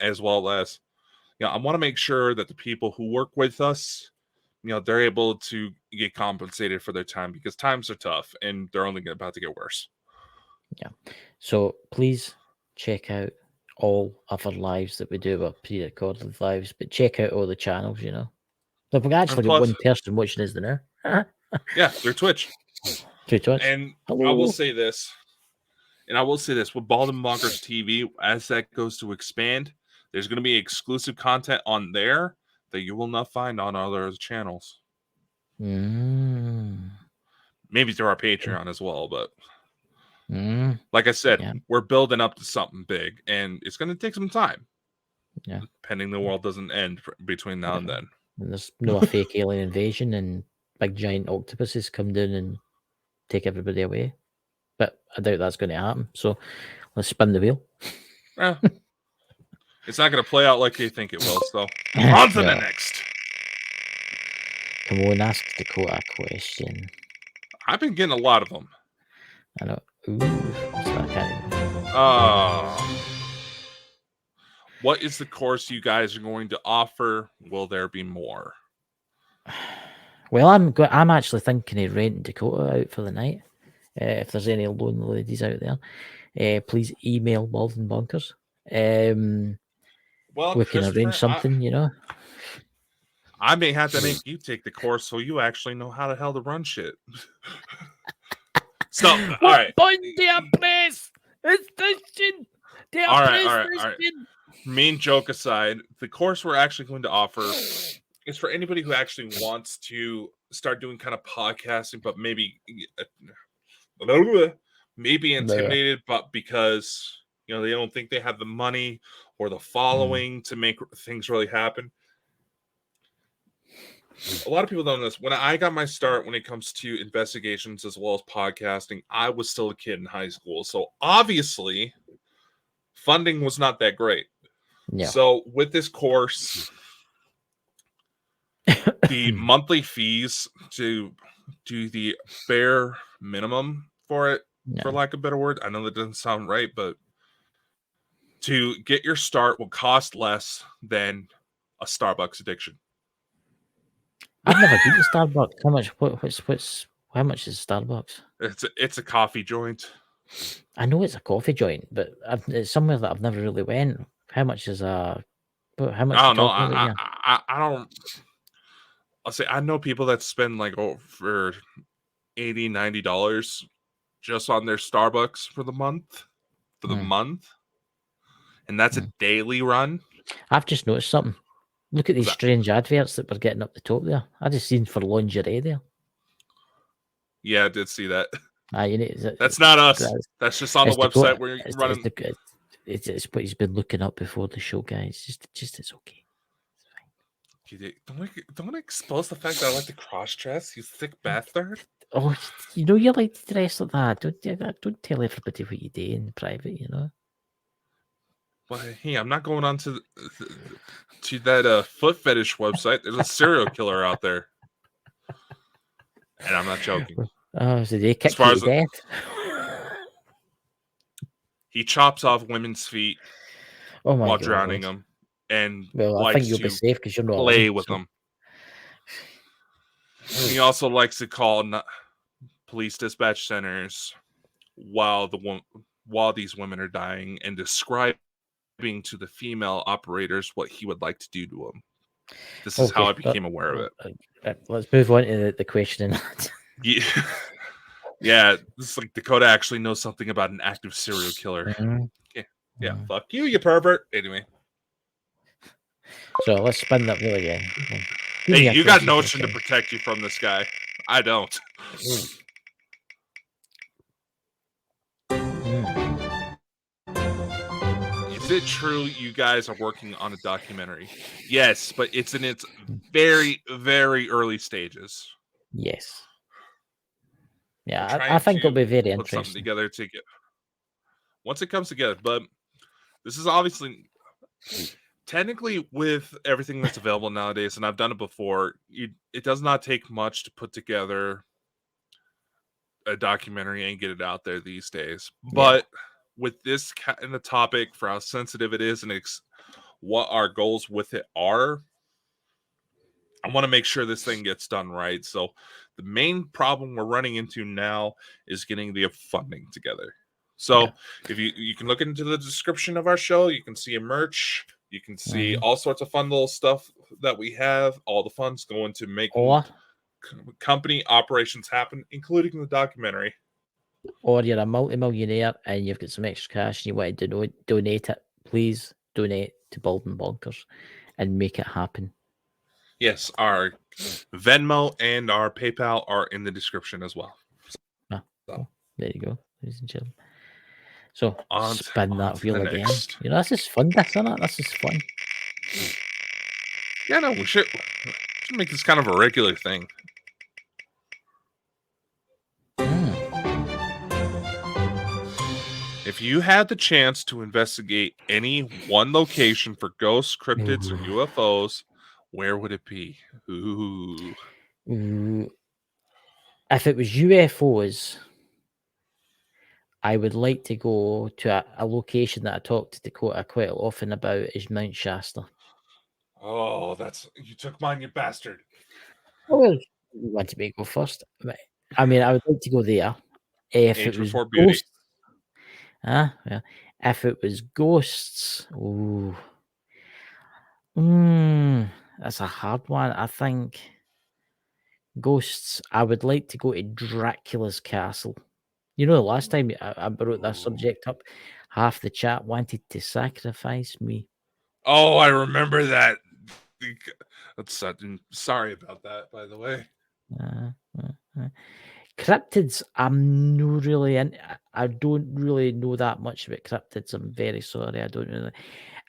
as well as I want to make sure that the people who work with us, they're able to get compensated for their time, because times are tough and they're only about to get worse. Yeah. So please check out all other lives that we do, well, pre-recorded lives, but check out all the channels, So we've actually got one person watching us now. Yeah, they're Twitch. Through Twitch. And hello. I will say this with Bald and Bonkers TV, as that goes to expand, there's going to be exclusive content on there that you will not find on other channels. Maybe through our Patreon as well, but like I said, we're building up to something big, and it's going to take some time. Yeah, pending the world doesn't end between now and then. And there's no fake alien invasion and big giant octopuses come down and take everybody away. But I doubt that's going to happen. So let's spin the wheel. Yeah. It's not going to play out like they think it will. So on to the next. Come on, ask Dakota a question. I've been getting a lot of them. I know. Ooh, what's that kind? What is the course you guys are going to offer? Will there be more? Well, I'm actually thinking of renting Dakota out for the night. If there's any lonely ladies out there, please email Bald and Bonkers. Well, we can arrange something, I may have to make you take the course so you actually know how the hell to run shit. Stop. All What right. button do I press? It's station. Do I All right. press All right. this All right. thing? Mean joke aside, the course we're actually going to offer is for anybody who actually wants to start doing kind of podcasting, but maybe intimidated, but because they don't think they have the money or the following to make things really happen. A lot of people don't know this. When I got my start when it comes to investigations as well as podcasting, I was still a kid in high school. So obviously, funding was not that great. Yeah. So with this course, the monthly fees to do the bare minimum for it, for lack of a better word, I know that doesn't sound right, but to get your start will cost less than a Starbucks addiction. I've never been to Starbucks. How much is Starbucks? It's a coffee joint. I know it's a coffee joint, but it's somewhere that I've never really went. How much is how much? I don't know. I don't. I'll say I know people that spend like over $80-$90 just on their Starbucks for the month. And that's a daily run. I've just noticed something. Look at these strange adverts that we're getting up the top there. I just seen for lingerie there. Yeah, I did see that. That's not us. That's just on the website where you're running. It's what he's been looking up before the show, guys. Just it's okay. It's fine. Don't expose the fact that I like to cross dress, you sick bastard. Oh, you like to dress like that. Don't tell everybody what you do in private. Well, hey, I'm not going on to that foot fetish website. There's a serial killer out there, and I'm not joking. Oh, so they kick you to death? He chops off women's feet while drowning them, and I think you'll be safe because you're not play with them. He also likes to call police dispatch centers while these women are dying and describing to the female operators what he would like to do to them. This is how I became aware of it. Let's move on to the questioning. Yeah, this is like Dakota actually knows something about an active serial killer. Yeah, fuck you, you pervert. Anyway. So let's spin that wheel again. Hey, you got notion to protect you from this guy. I don't. Is it true you guys are working on a documentary? Yes, but it's in its very, very early stages. Yes. Yeah, I think it'll be very interesting. Something together once it comes together, but this is obviously technically with everything that's available nowadays, and I've done it before. It does not take much to put together a documentary and get it out there these days. But with this kind of topic, for how sensitive it is and what our goals with it are, I want to make sure this thing gets done right. So the main problem we're running into now is getting the funding together. So if you can look into the description of our show, you can see a merch, you can see all sorts of fun little stuff that we have. All the funds going to making company operations happen, including the documentary. Or you're a multi-millionaire and you've got some extra cash and you want to donate it, please donate to Bald and Bonkers and make it happen. Yes, our Venmo and our PayPal are in the description as well. So, there you go, ladies and gentlemen. So spin that wheel again. This is fun, isn't it? This is fun. Yeah, no, we should make this kind of a regular thing. If you had the chance to investigate any one location for ghosts, cryptids, or UFOs, where would it be? If it was UFOs, I would like to go to a location that I talk to Dakota quite often about is Mount Shasta. Oh, you took mine, you bastard. Oh, you wanted me to go first? I mean, I would like to go there. If it was ghosts, if it was ghosts, that's a hard one. I think ghosts. I would like to go to Dracula's castle You know, the last time I brought that subject up, half the chat wanted to sacrifice me. Oh, I remember that. That's sorry about that, by the way. Cryptids, I'm no really in. I don't really know that much about cryptids. I'm very sorry. I don't really.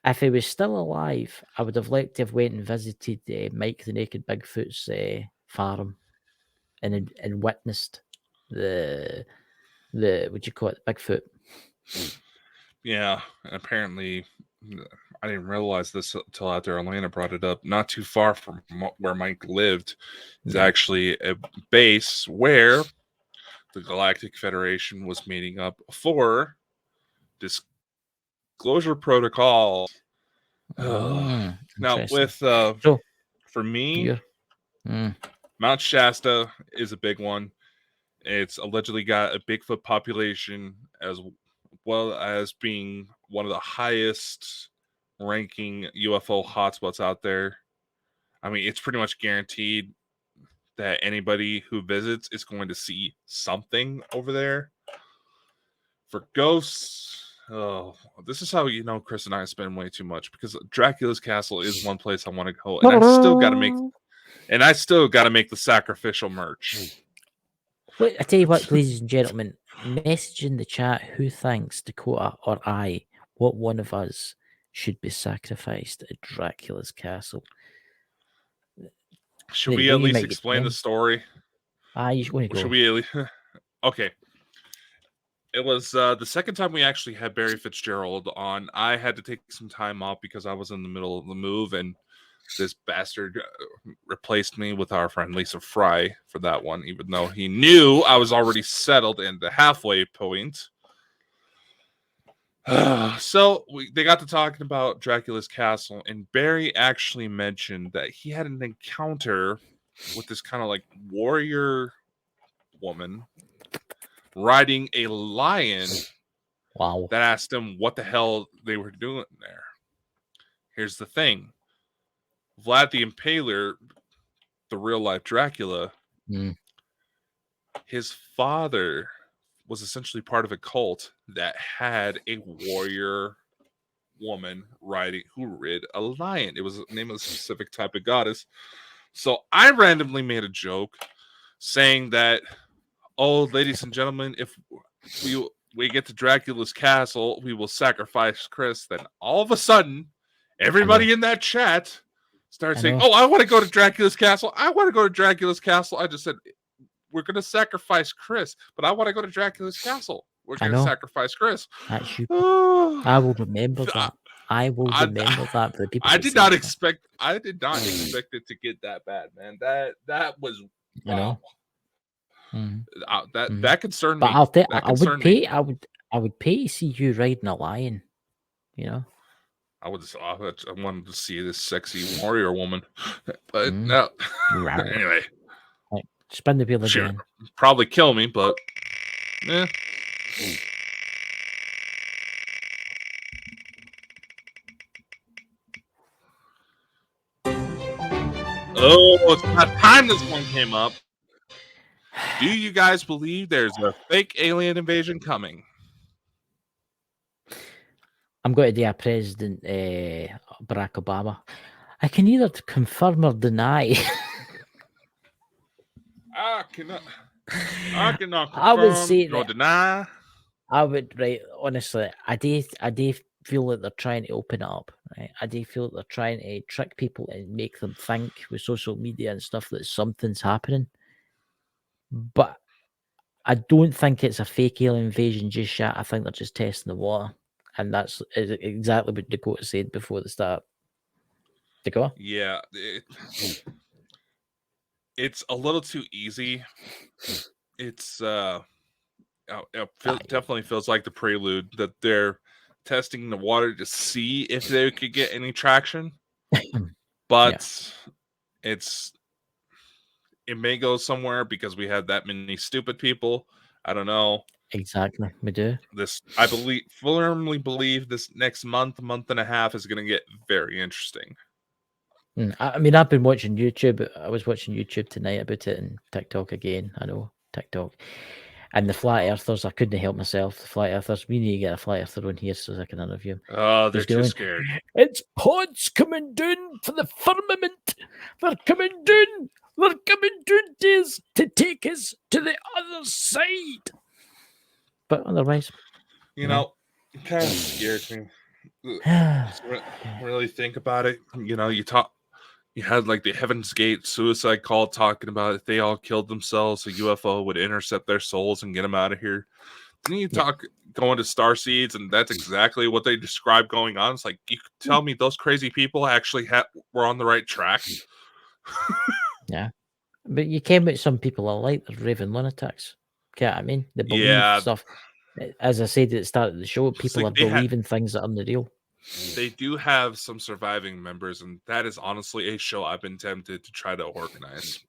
If he was still alive, I would have liked to have went and visited Mike the Naked Bigfoot's farm and witnessed the what you call it, Bigfoot. Yeah, and apparently, I didn't realize this until after Atlanta brought it up. Not too far from where Mike lived is actually a base where the Galactic Federation was meeting up for disclosure protocol. Now, with for me, Mount Shasta is a big one. It's allegedly got a Bigfoot population as well as being one of the highest ranking UFO hotspots out there. I mean, it's pretty much guaranteed that anybody who visits is going to see something over there. For ghosts, oh, this is how you know Chris and I spend way too much, because Dracula's Castle is one place I want to go, and I still got to make the sacrificial merch. Wait, I tell you what, ladies and gentlemen, message in the chat who thinks Dakota or I, what one of us should be sacrificed at Dracula's castle. Should we at least explain the story? You want to go? Should we at least? Okay. It was the second time we actually had Barry Fitzgerald on. I had to take some time off because I was in the middle of the move, and this bastard replaced me with our friend Lisa Fry for that one, even though he knew I was already settled in the halfway point. So they got to talking about Dracula's Castle, and Barry actually mentioned that he had an encounter with this kind of like warrior woman riding a lion. Wow. That asked him what the hell they were doing there. Here's the thing. Vlad the Impaler, the real life Dracula, his father was essentially part of a cult that had a warrior woman who rid a lion. It was the name of a specific type of goddess. So I randomly made a joke saying that, oh, ladies and gentlemen, if we get to Dracula's castle, we will sacrifice Chris. Then all of a sudden, everybody in that chat started saying, oh, I want to go to Dracula's castle. I want to go to Dracula's castle. I just said, we're going to sacrifice Chris, but I want to go to Dracula's castle. We're going to sacrifice Chris. That's you. I will remember that. I will remember that for the people. I did not expect it to get that bad, man. That was wow. That concerned me. But I would pay to see you riding a lion. You know, I wanted to see this sexy warrior woman, but no. Anyway, spin the wheel again. Probably kill me, but eh. Oh, it's about time this one came up. Do you guys believe there's a fake alien invasion coming? I'm going to do a President Barack Obama. I can either confirm or deny. I cannot confirm I would say or deny. I would, right, honestly, I do feel that they're trying to open it up, right? I do feel that they're trying to trick people and make them think with social media and stuff that something's happening. But I don't think it's a fake alien invasion just yet. I think they're just testing the water. And that's exactly what Dakota said before the start. Dakota? Yeah. It's a little too easy. It's definitely feels like the prelude that they're testing the water to see if they could get any traction. But it may go somewhere because we have that many stupid people. I don't know. Exactly, we do. I firmly believe this next month and a half is going to get very interesting. I mean, I've been watching YouTube. I was watching YouTube tonight about it and TikTok again. I know TikTok. And the flat earthers, I couldn't help myself. The flat earthers, we need to get a flat earther on here so I can interview him. Oh, they're He's too going, scared. It's pods coming down for the firmament. They're coming down. They're coming down to take us to the other side. But otherwise, You know, it kind of scares me. Really think about it. You know, you had like the Heaven's Gate suicide call talking about if they all killed themselves, a UFO would intercept their souls and get them out of here. Then you talk going to star seeds, and that's exactly what they describe going on. It's like, you tell me those crazy people actually were on the right track. Yeah, but you came with some people are like they're raving lunatics. Okay, I mean, they believe stuff. As I said at the start of the show, people like are believing things that aren't real. They do have some surviving members, and that is honestly a show I've been tempted to try to organize.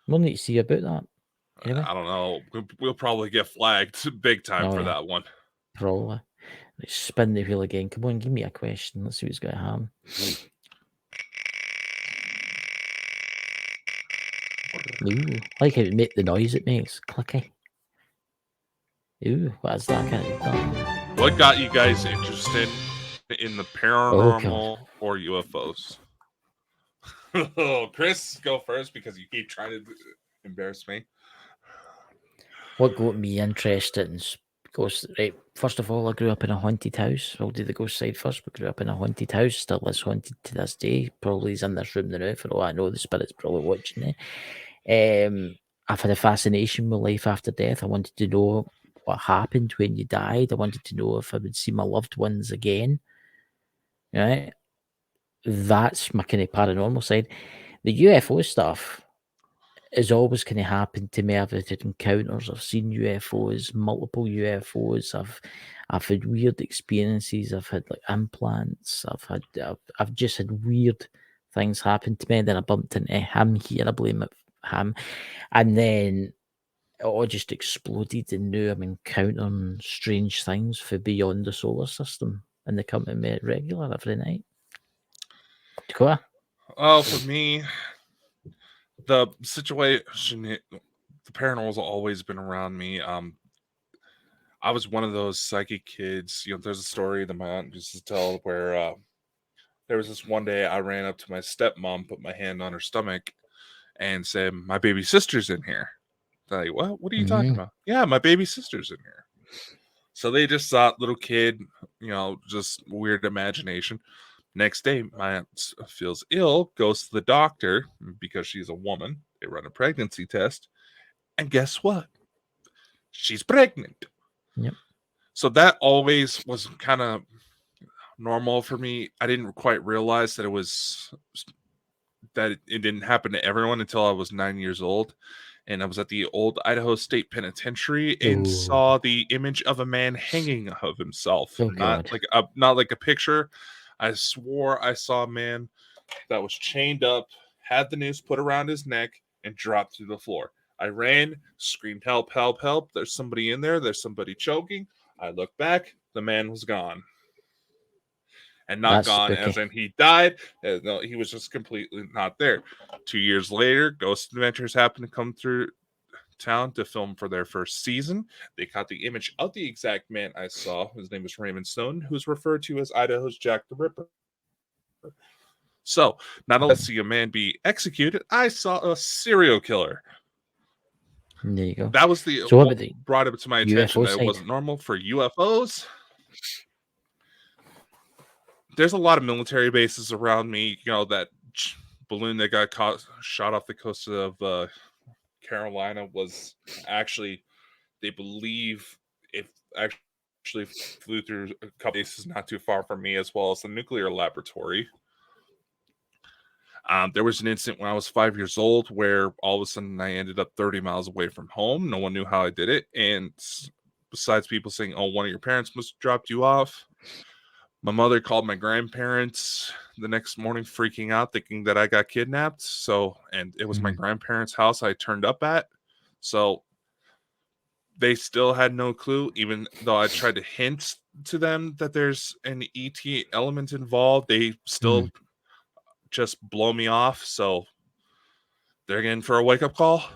We'll need to see about that. Anyway. I don't know. We'll probably get flagged big time for that one. Probably. Let's spin the wheel again. Come on, give me a question. Let's see what's going to happen. Ooh, I like how it make the noise it makes. Clicky. Ooh, what is that? What got you guys interested in the paranormal or UFOs? Oh, Chris, go first because you keep trying to embarrass me. What got me interested in ghosts? Right, first of all, I grew up in a haunted house. I'll do the ghost side first. We grew up in a haunted house, still is haunted to this day. Probably is in this room now. For all I know, the spirit's probably watching it. I've had a fascination with life after death. I wanted to know what happened when you died. I wanted to know if I would see my loved ones again. Right? That's my kind of paranormal side. The UFO stuff has always kind of happened to me. I've had encounters. I've seen UFOs, multiple UFOs. I've had weird experiences. I've had like implants. I've just had weird things happen to me. And then I bumped into him here. I blame it him. And then it all just exploded, and now I'm encountering strange things for beyond the solar system, and they come to me regular every night. Dakota? Oh, for me, the situation, the paranormal's always been around me. I was one of those psychic kids. You know, there's a story that my aunt used to tell where there was this one day I ran up to my stepmom, put my hand on her stomach, and said, "My baby sister's in here." They're like, "What? What are you talking about?" "Yeah, my baby sister's in here." So they just thought, little kid, you know, just weird imagination. Next day, my aunt feels ill, goes to the doctor because she's a woman. They run a pregnancy test. And guess what? She's pregnant. Yep. So that always was kind of normal for me. I didn't quite realize that it didn't happen to everyone until I was 9 years old. And I was at the old Idaho State Penitentiary and saw the image of a man hanging of himself. Not like a picture. I swore I saw a man that was chained up, had the noose put around his neck, and dropped to the floor. I ran, screamed, "Help, help, help. There's somebody in there. There's somebody choking." I looked back. The man was gone. And not gone as in he died. No, he was just completely not there. 2 years later, Ghost Adventures happened to come through town to film for their first season. They caught the image of the exact man I saw. His name was Raymond Stone, who's referred to as Idaho's Jack the Ripper. So, not only see a man be executed, I saw a serial killer. There you go. That was brought it to my attention that it wasn't normal for UFOs. There's a lot of military bases around me. You know, that balloon that got shot off the coast of Carolina was actually, they believe, it actually flew through a couple bases not too far from me, as well as the nuclear laboratory. There was an incident when I was 5 years old where all of a sudden I ended up 30 miles away from home. No one knew how I did it. And besides people saying, "Oh, one of your parents must have dropped you off," my mother called my grandparents the next morning freaking out, thinking that I got kidnapped. And it was my grandparents' house I turned up at. So they still had no clue, even though I tried to hint to them that there's an ET element involved. They still just blow me off. So they're in for a wake-up call.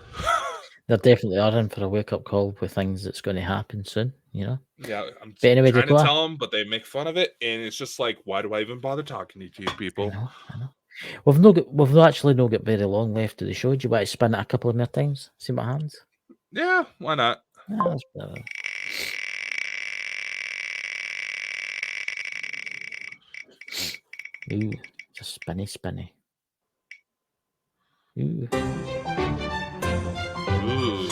They're definitely are in for a wake-up call with things that's going to happen soon, you know? Yeah, I'm But anyway, trying to Dakota, tell them, but they make fun of it, and it's just like, why do I even bother talking to you I people? know. We've not actually not got very long left of the show. Do you want to spin it a couple of more times? See what happens? Yeah, why not? Yeah, that's better. Ooh, it's a spinny. Ooh. Ooh.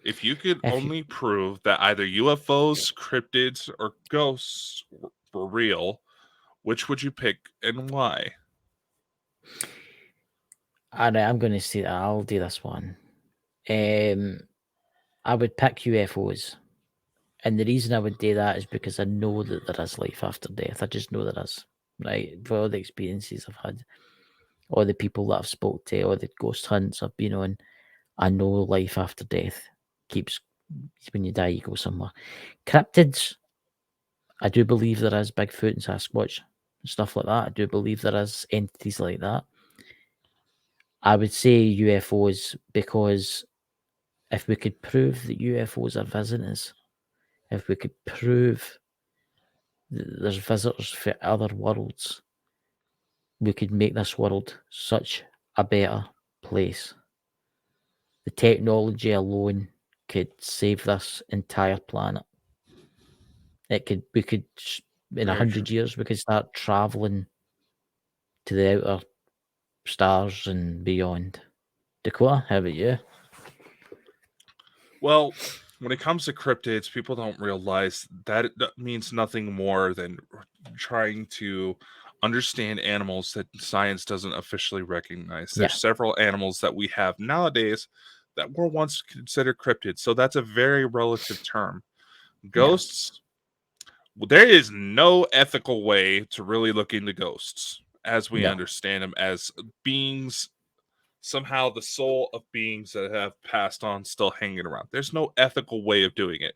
If you could If you, only prove that either UFOs, cryptids, or ghosts were real, which would you pick and why? all right, I'm going to say that. I'll do this one. I would pick UFOs. And the reason I would do that is because I know that there is life after death. I just know there is, right? For all the experiences I've had, all the people that I've spoke to, all the ghost hunts I've been on, I know life after death keeps, when you die, you go somewhere. Cryptids, I do believe there is Bigfoot and Sasquatch and stuff like that. I do believe there is entities like that. I would say UFOs because if we could prove that UFOs are visitors, if we could prove that there's visitors for other worlds, we could make this world such a better place. The technology alone could save this entire planet. We could, in Very 100 true. years, we could start traveling to the outer stars and beyond. Dakota, how about you? Well, when it comes to cryptids, people don't realize that it means nothing more than trying to understand animals that science doesn't officially recognize. Yeah. There's several animals that we have nowadays that were once considered cryptids, so that's a very relative term. Ghosts, there is no ethical way to really look into ghosts as we No. understand them as beings, somehow the soul of beings that have passed on still hanging around. There's no ethical way of doing it.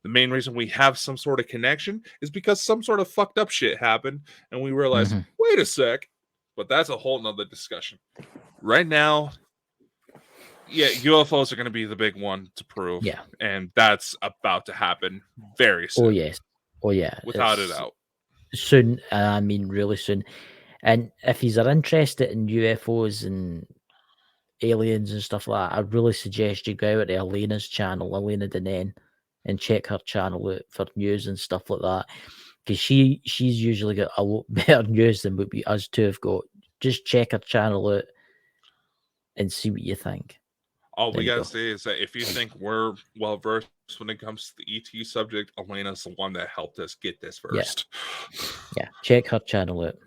The main reason we have some sort of connection is because some sort of fucked up shit happened and we realized, Mhm. wait a sec, but that's a whole nother discussion. Right now, yeah, UFOs are going to be the big one to prove. Yeah. And that's about to happen very soon. Oh, yes. Oh, yeah. Without a It's doubt. soon. I mean, really soon. And if you are interested in UFOs and aliens and stuff like that, I really suggest you go out to Elena's channel, Elena Denen, and check her channel out for news and stuff like that. Because she's usually got a lot better news than what us two have got. Just check her channel out and see what you think. All There we you gotta go. say is that if you think we're well versed when it comes to the ET subject, Elena's the one that helped us get this first. Yeah, check her channel out.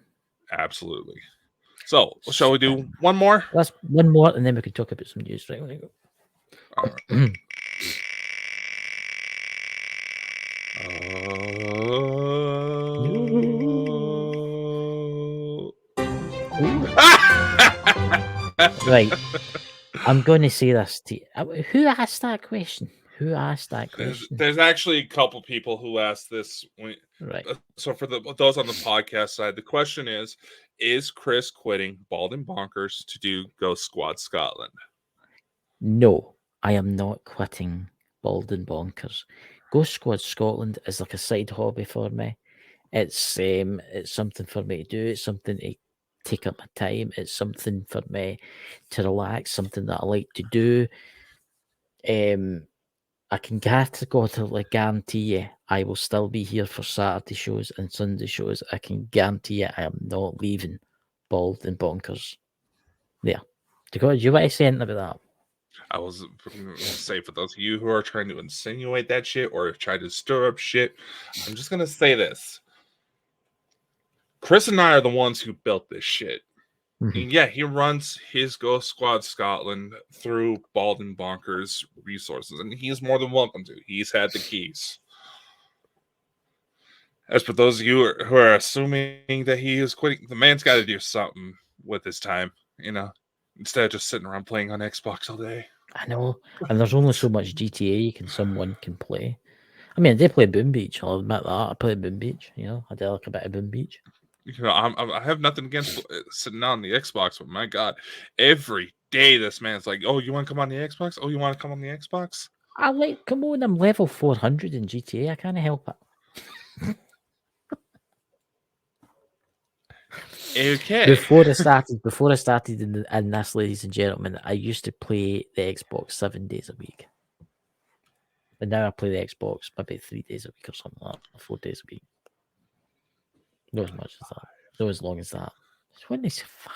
Absolutely. So, shall we do one more? That's one more, and then we can talk about some news. Right? There you go. All right. Right. I'm going to say this to you. Who asked that question? Who asked that question? There's actually a couple people who asked this. Right. So for those on the podcast side, the question is Chris quitting Bald and Bonkers to do Ghost Squad Scotland? No, I am not quitting Bald and Bonkers. Ghost Squad Scotland is like a side hobby for me. It's something for me to do. It's something to take up my time. It's something for me to relax. Something that I like to do. I can categorically guarantee you I will still be here for Saturday shows and Sunday shows. I can guarantee you I am not leaving Bald and Bonkers. There. Dakota, do you want to say anything about that? I was going to say, for those of you who are trying to insinuate that shit or try to stir up shit, I'm just going to say this. Chris and I are the ones who built this shit. And yeah, he runs his Ghost Squad Scotland through Bald and Bonkers resources, and he's more than welcome to. He's had the keys. As for those of you who are assuming that he is quitting, the man's got to do something with his time, instead of just sitting around playing on Xbox all day. I know, and there's only so much GTA someone can play. I mean, I did play Boom Beach. I'll admit that. I played Boom Beach. I did like a bit of Boom Beach. I have nothing against sitting on the Xbox, but my God, every day this man's like, "Oh, you want to come on the Xbox? Oh, you want to come on the Xbox?" Come on, I'm level 400 in GTA. I can't help it. Okay. Before I started in this, ladies and gentlemen, I used to play the Xbox 7 days a week. And now I play the Xbox maybe 3 days a week or something like that, 4 days a week. Not as much as that. Not as long as that. It's when it's 5.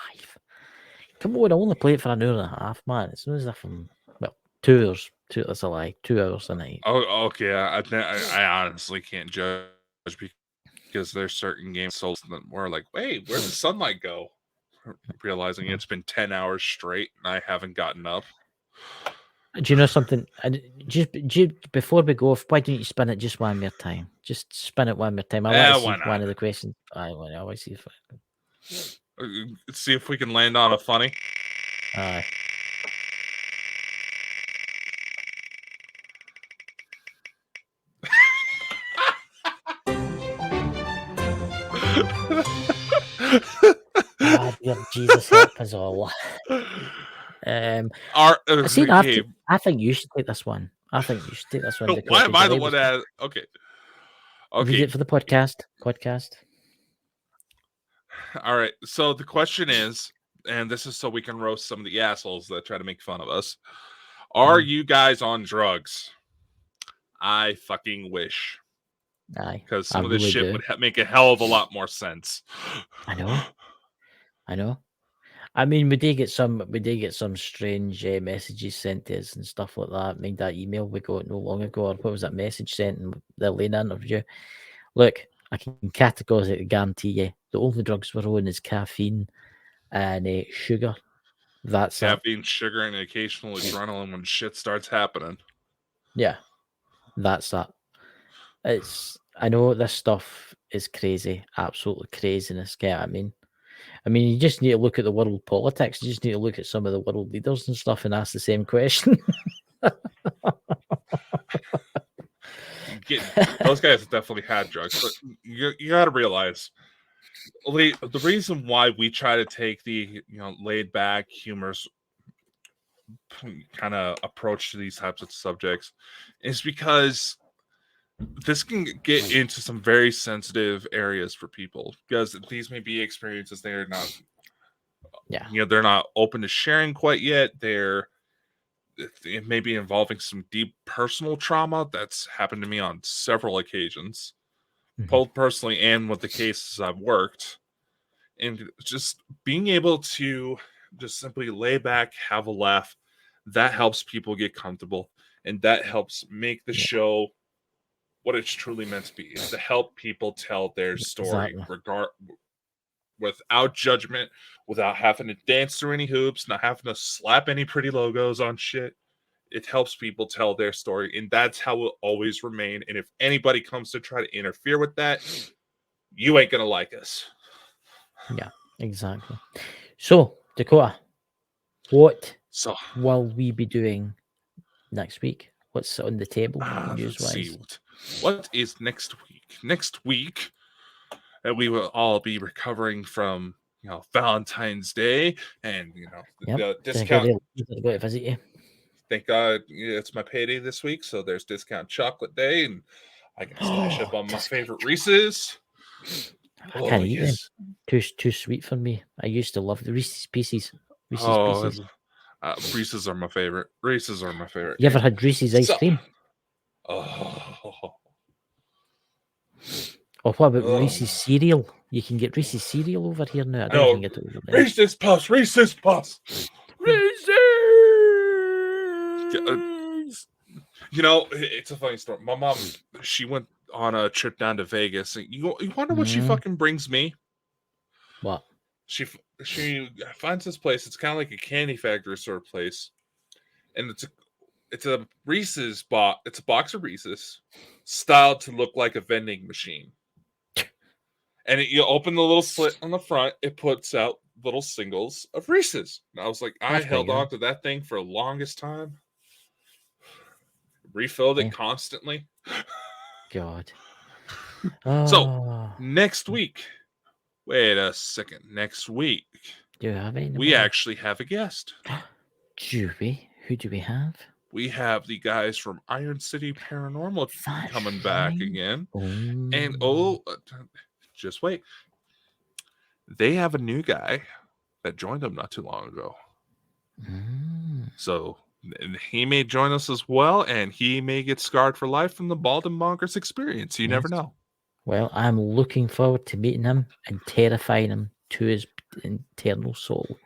Come on, I only play it for an hour and a half, man. It's not as if I'm, well, 2 hours. That's a lie. 2 hours a night. Oh, okay. I honestly can't judge because there's certain games souls that were like, "Wait, where'd the sunlight go?" Realizing it's been 10 hours straight and I haven't gotten up. Do you know something? Just before we go off, why don't you spin it just one more time? Just spin it one more time. I want to Why see one not? of the questions. I want to see if See if we can land on a funny. Aye. Dear Jesus, help us all. See, I think you should take this one. I think you should take this one. Why am I the one that? Okay. Read it for the podcast. All right. So the question is, and this is so we can roast some of the assholes that try to make fun of us. Are you guys on drugs? I fucking wish. Aye. Because some of this shit would make a hell of a lot more sense. I know. I mean, we did get some strange messages sent to us and stuff like that. I mean, that email we got no long ago, or what was that message sent in the Lena interview? Look, I can categorically guarantee you the only drugs we're on is caffeine and sugar. That's caffeine, sugar, and occasional adrenaline when shit starts happening. Yeah, that's that. I know this stuff is crazy, absolutely craziness. Get what I mean? You just need to look at the world politics. You just need to look at some of the world leaders and stuff and ask the same question. Those guys have definitely had drugs, but you got to realize the reason why we try to take the laid back, humorous kind of approach to these types of subjects is because this can get into some very sensitive areas for people, because these may be experiences they're not they're not open to sharing quite yet. It may be involving some deep personal trauma that's happened to me on several occasions, both personally and with the cases I've worked. And just being able to just simply lay back, have a laugh, that helps people get comfortable, and that helps make the show what it's truly meant to be, is to help people tell their story without judgment, without having to dance through any hoops, not having to slap any pretty logos on shit. It helps people tell their story, and that's how it will always remain. And if anybody comes to try to interfere with that, you ain't gonna like us. Yeah, exactly. So, Dakota, what will we be doing next week? What's on the table news-wise? See, what is next week? Next week, we will all be recovering from Valentine's Day, and the discount. Go to visit you. Thank God it's my payday this week, so there's discount chocolate day, and I can stash up on my favorite Reese's. I can't eat them. Too sweet for me. I used to love the Reese's Pieces. Pieces. Reese's are my favorite. Reese's are my favorite. You ever had Reese's ice cream? Oh. Or what about Reese's cereal? You can get Reese's cereal over here now. I don't think it over there. Reese's Puffs. Reese's Puffs. Reese's. It's a funny story. My mom, she went on a trip down to Vegas. And you wonder what she fucking brings me? What? She finds this place. It's kind of like a candy factory sort of place, and it's a Reese's box. It's a box of Reese's, styled to look like a vending machine. And you open the little slit on the front. It puts out little singles of Reese's. And I was like, I held on to that thing for the longest time. Refilled it constantly. God. So next week, Wait a second. Next week, Do you have any? we actually have a guest. Do we? Who do we have? We have the guys from Iron City Paranormal That's coming back right. again. Oh. And just wait. They have a new guy that joined them not too long ago. Mm. So he may join us as well, and he may get scarred for life from the Bald and Bonkers experience. You never Yes. know. Well, I'm looking forward to meeting him and terrifying him to his eternal soul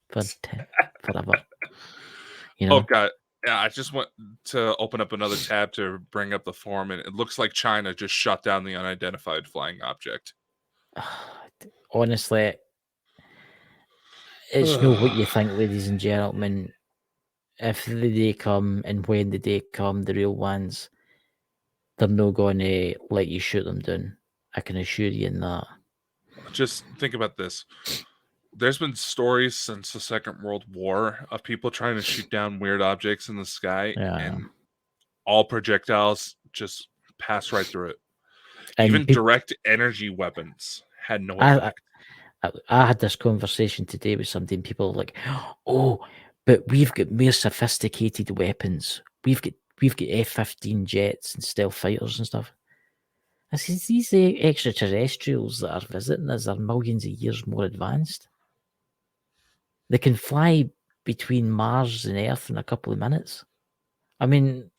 forever. You know? Oh, God. Yeah, I just want to open up another tab to bring up the forum, and it looks like China just shut down the unidentified flying object. Honestly, it's not what you think, ladies and gentlemen. If the day come and when the day come, the real ones, they're not going to let you shoot them down. I can assure you in that. Just think about this. There's been stories since the Second World War of people trying to shoot down weird objects in the sky, Yeah. and all projectiles just pass right through it. And Even direct energy weapons had no effect. I had this conversation today with somebody, and people are like, "Oh, but we've got more sophisticated weapons. We've got F-15 jets and stealth fighters and stuff." I said, "These extraterrestrials that are visiting us are millions of years more advanced. They can fly between Mars and Earth in a couple of minutes." I mean,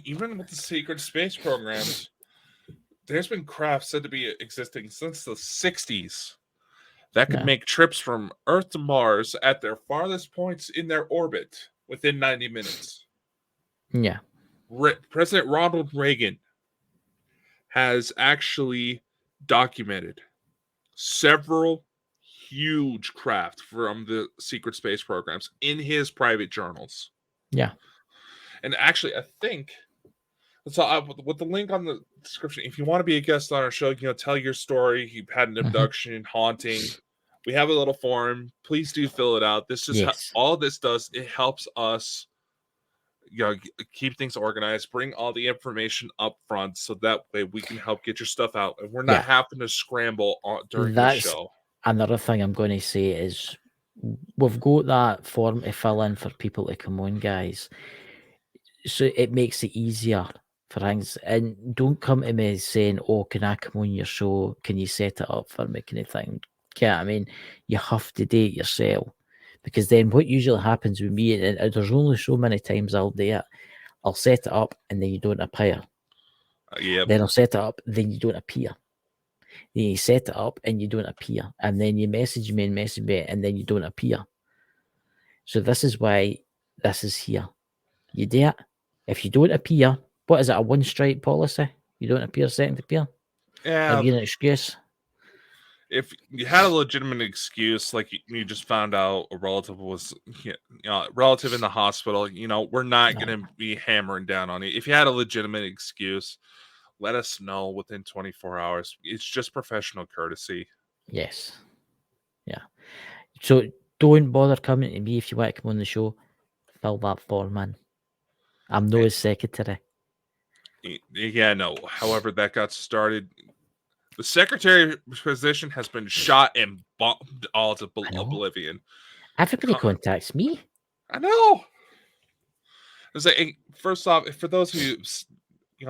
even with the secret space programs, there's been craft said to be existing since the 60s that could Yeah. make trips from Earth to Mars at their farthest points in their orbit within 90 minutes. Yeah. President Ronald Reagan has actually documented several huge craft from the secret space programs in his private journals. Yeah. And actually, I think so. With the link on the description, if you want to be a guest on our show, tell your story. You had an abduction, haunting. We have a little form. Please do fill it out. This just all this does. It helps us, keep things organized. Bring all the information up front, so that way we can help get your stuff out, and we're not having to scramble during the show. Another thing I'm going to say is we've got that form to fill in for people to come on, guys. So it makes it easier for things. And don't come to me saying, "Oh, can I come on your show? Can you set it up for me?" Kind of thing. I mean, you have to do it yourself. Because then what usually happens with me, and there's only so many times I'll do it, I'll set it up and then you don't appear. Then I'll set it up, then you don't appear. Then you set it up and you don't appear. And then you message me and then you don't appear. So this is why this is here. You do it. If you don't appear, what is it, a one-strike policy? You don't appear, second appear? Yeah. Have you an excuse? If you had a legitimate excuse, like you just found out a relative was relative in the hospital, we're not going to be hammering down on it. If you had a legitimate excuse, let us know within 24 hours. It's just professional courtesy. Yes. Yeah. So don't bother coming to me if you want to come on the show. Fill that form in. I'm no his secretary. Yeah, no. However, that got started. The secretary position has been shot and bombed all to oblivion. Everybody contacts me. I know. It's like, first off, for those who,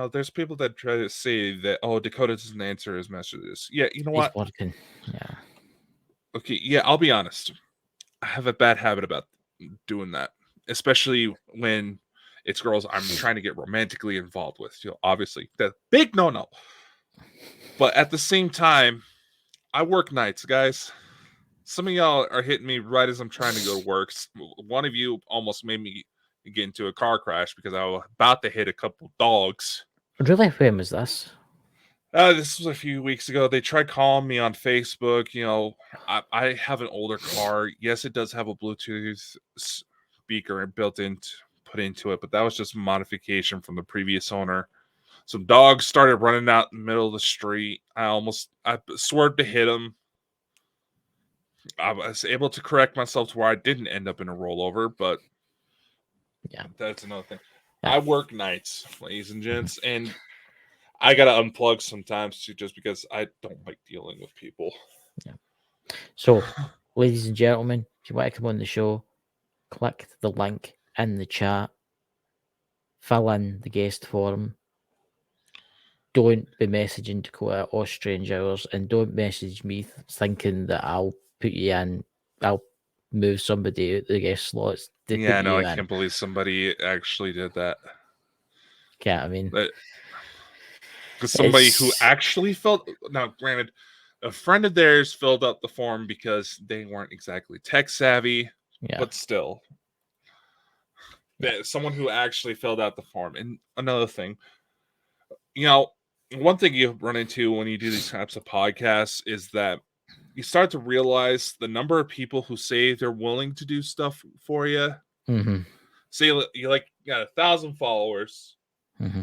there's people that try to say that, Dakota doesn't answer his messages. Yeah, you know what? He's working. Yeah. Okay, yeah, I'll be honest. I have a bad habit about doing that, especially when it's girls I'm trying to get romantically involved with. Obviously, the big no-no. But at the same time, I work nights, guys. Some of y'all are hitting me right as I'm trying to go to work. One of you almost made me get into a car crash because I was about to hit a couple dogs. Really? When was this? This was a few weeks ago. They tried calling me on Facebook. I have an older car. Yes, it does have a Bluetooth speaker put into it, but that was just a modification from the previous owner. Some dogs started running out in the middle of the street. I swerved to hit them. I was able to correct myself to where I didn't end up in a rollover, but that's another thing. I work nights, ladies and gents, and I gotta unplug sometimes too, just because I don't like dealing with people. Yeah. So, ladies and gentlemen, if you want to come on the show, click the link in the chat, fill in the guest form. Don't be messaging Dakota or strange hours, and don't message me thinking that I'll put you in. I'll move somebody out the guest slots. To Yeah, put no, you I in. can't believe somebody actually did that. Can't I mean? Because somebody who It's- actually filled, now granted, a friend of theirs filled out the form because they weren't exactly tech savvy, Yeah. but still, someone who actually filled out the form. And another thing, one thing you run into when you do these types of podcasts is that you start to realize the number of people who say they're willing to do stuff for you. Mm-hmm. Say you got 1,000 followers. Mm-hmm.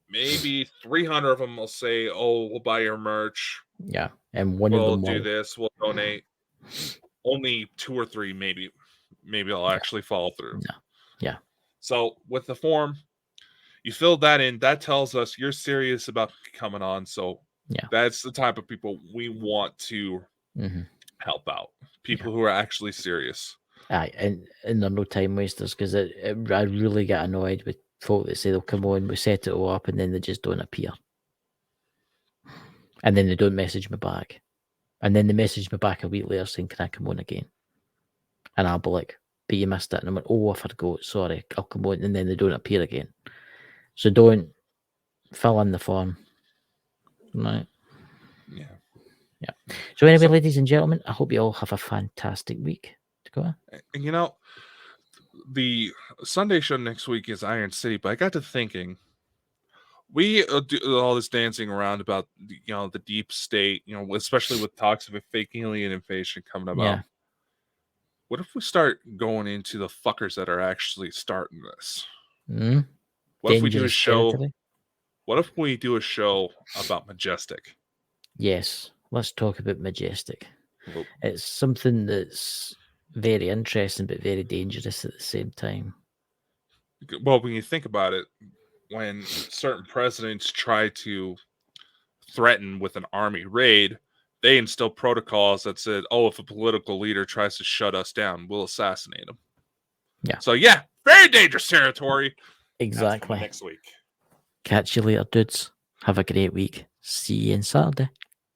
Maybe 300 of them will say, "Oh, we'll buy your merch. Yeah, and one We'll of them do will. this. We'll donate." Only 2 or 3, maybe I'll actually follow through. Yeah. So with the form, you fill that in. That tells us you're serious about coming on. So that's the type of people we want to help out. People who are actually serious. Aye, and they're no time wasters, because I really get annoyed with folk that say they'll come on, we set it all up, and then they just don't appear. And then they don't message me back. And then they message me back a week later saying, "Can I come on again?" And I'll be like, "But you missed it." And I'm like, "Oh, I forgot. Sorry, I'll come on." And then they don't appear again. So don't fill in the form. Right? Yeah. So anyway, ladies and gentlemen, I hope you all have a fantastic week. Dakota? And the Sunday show next week is Iron City, but I got to thinking, we do all this dancing around about the deep state, especially with talks of a fake alien invasion coming about. Yeah. What if we start going into the fuckers that are actually starting this? What if we do a show? Territory? What if we do a show about Majestic? Yes, let's talk about Majestic. Well, It's something that's very interesting but very dangerous at the same time. Well, when you think about it, when certain presidents try to threaten with an army raid, they instill protocols that said, "Oh, if a political leader tries to shut us down, we'll assassinate him." Yeah. So yeah, very dangerous territory. Exactly. Next week. Catch you later, dudes. Have a great week. See you on Saturday.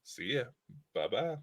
See ya. Bye-bye.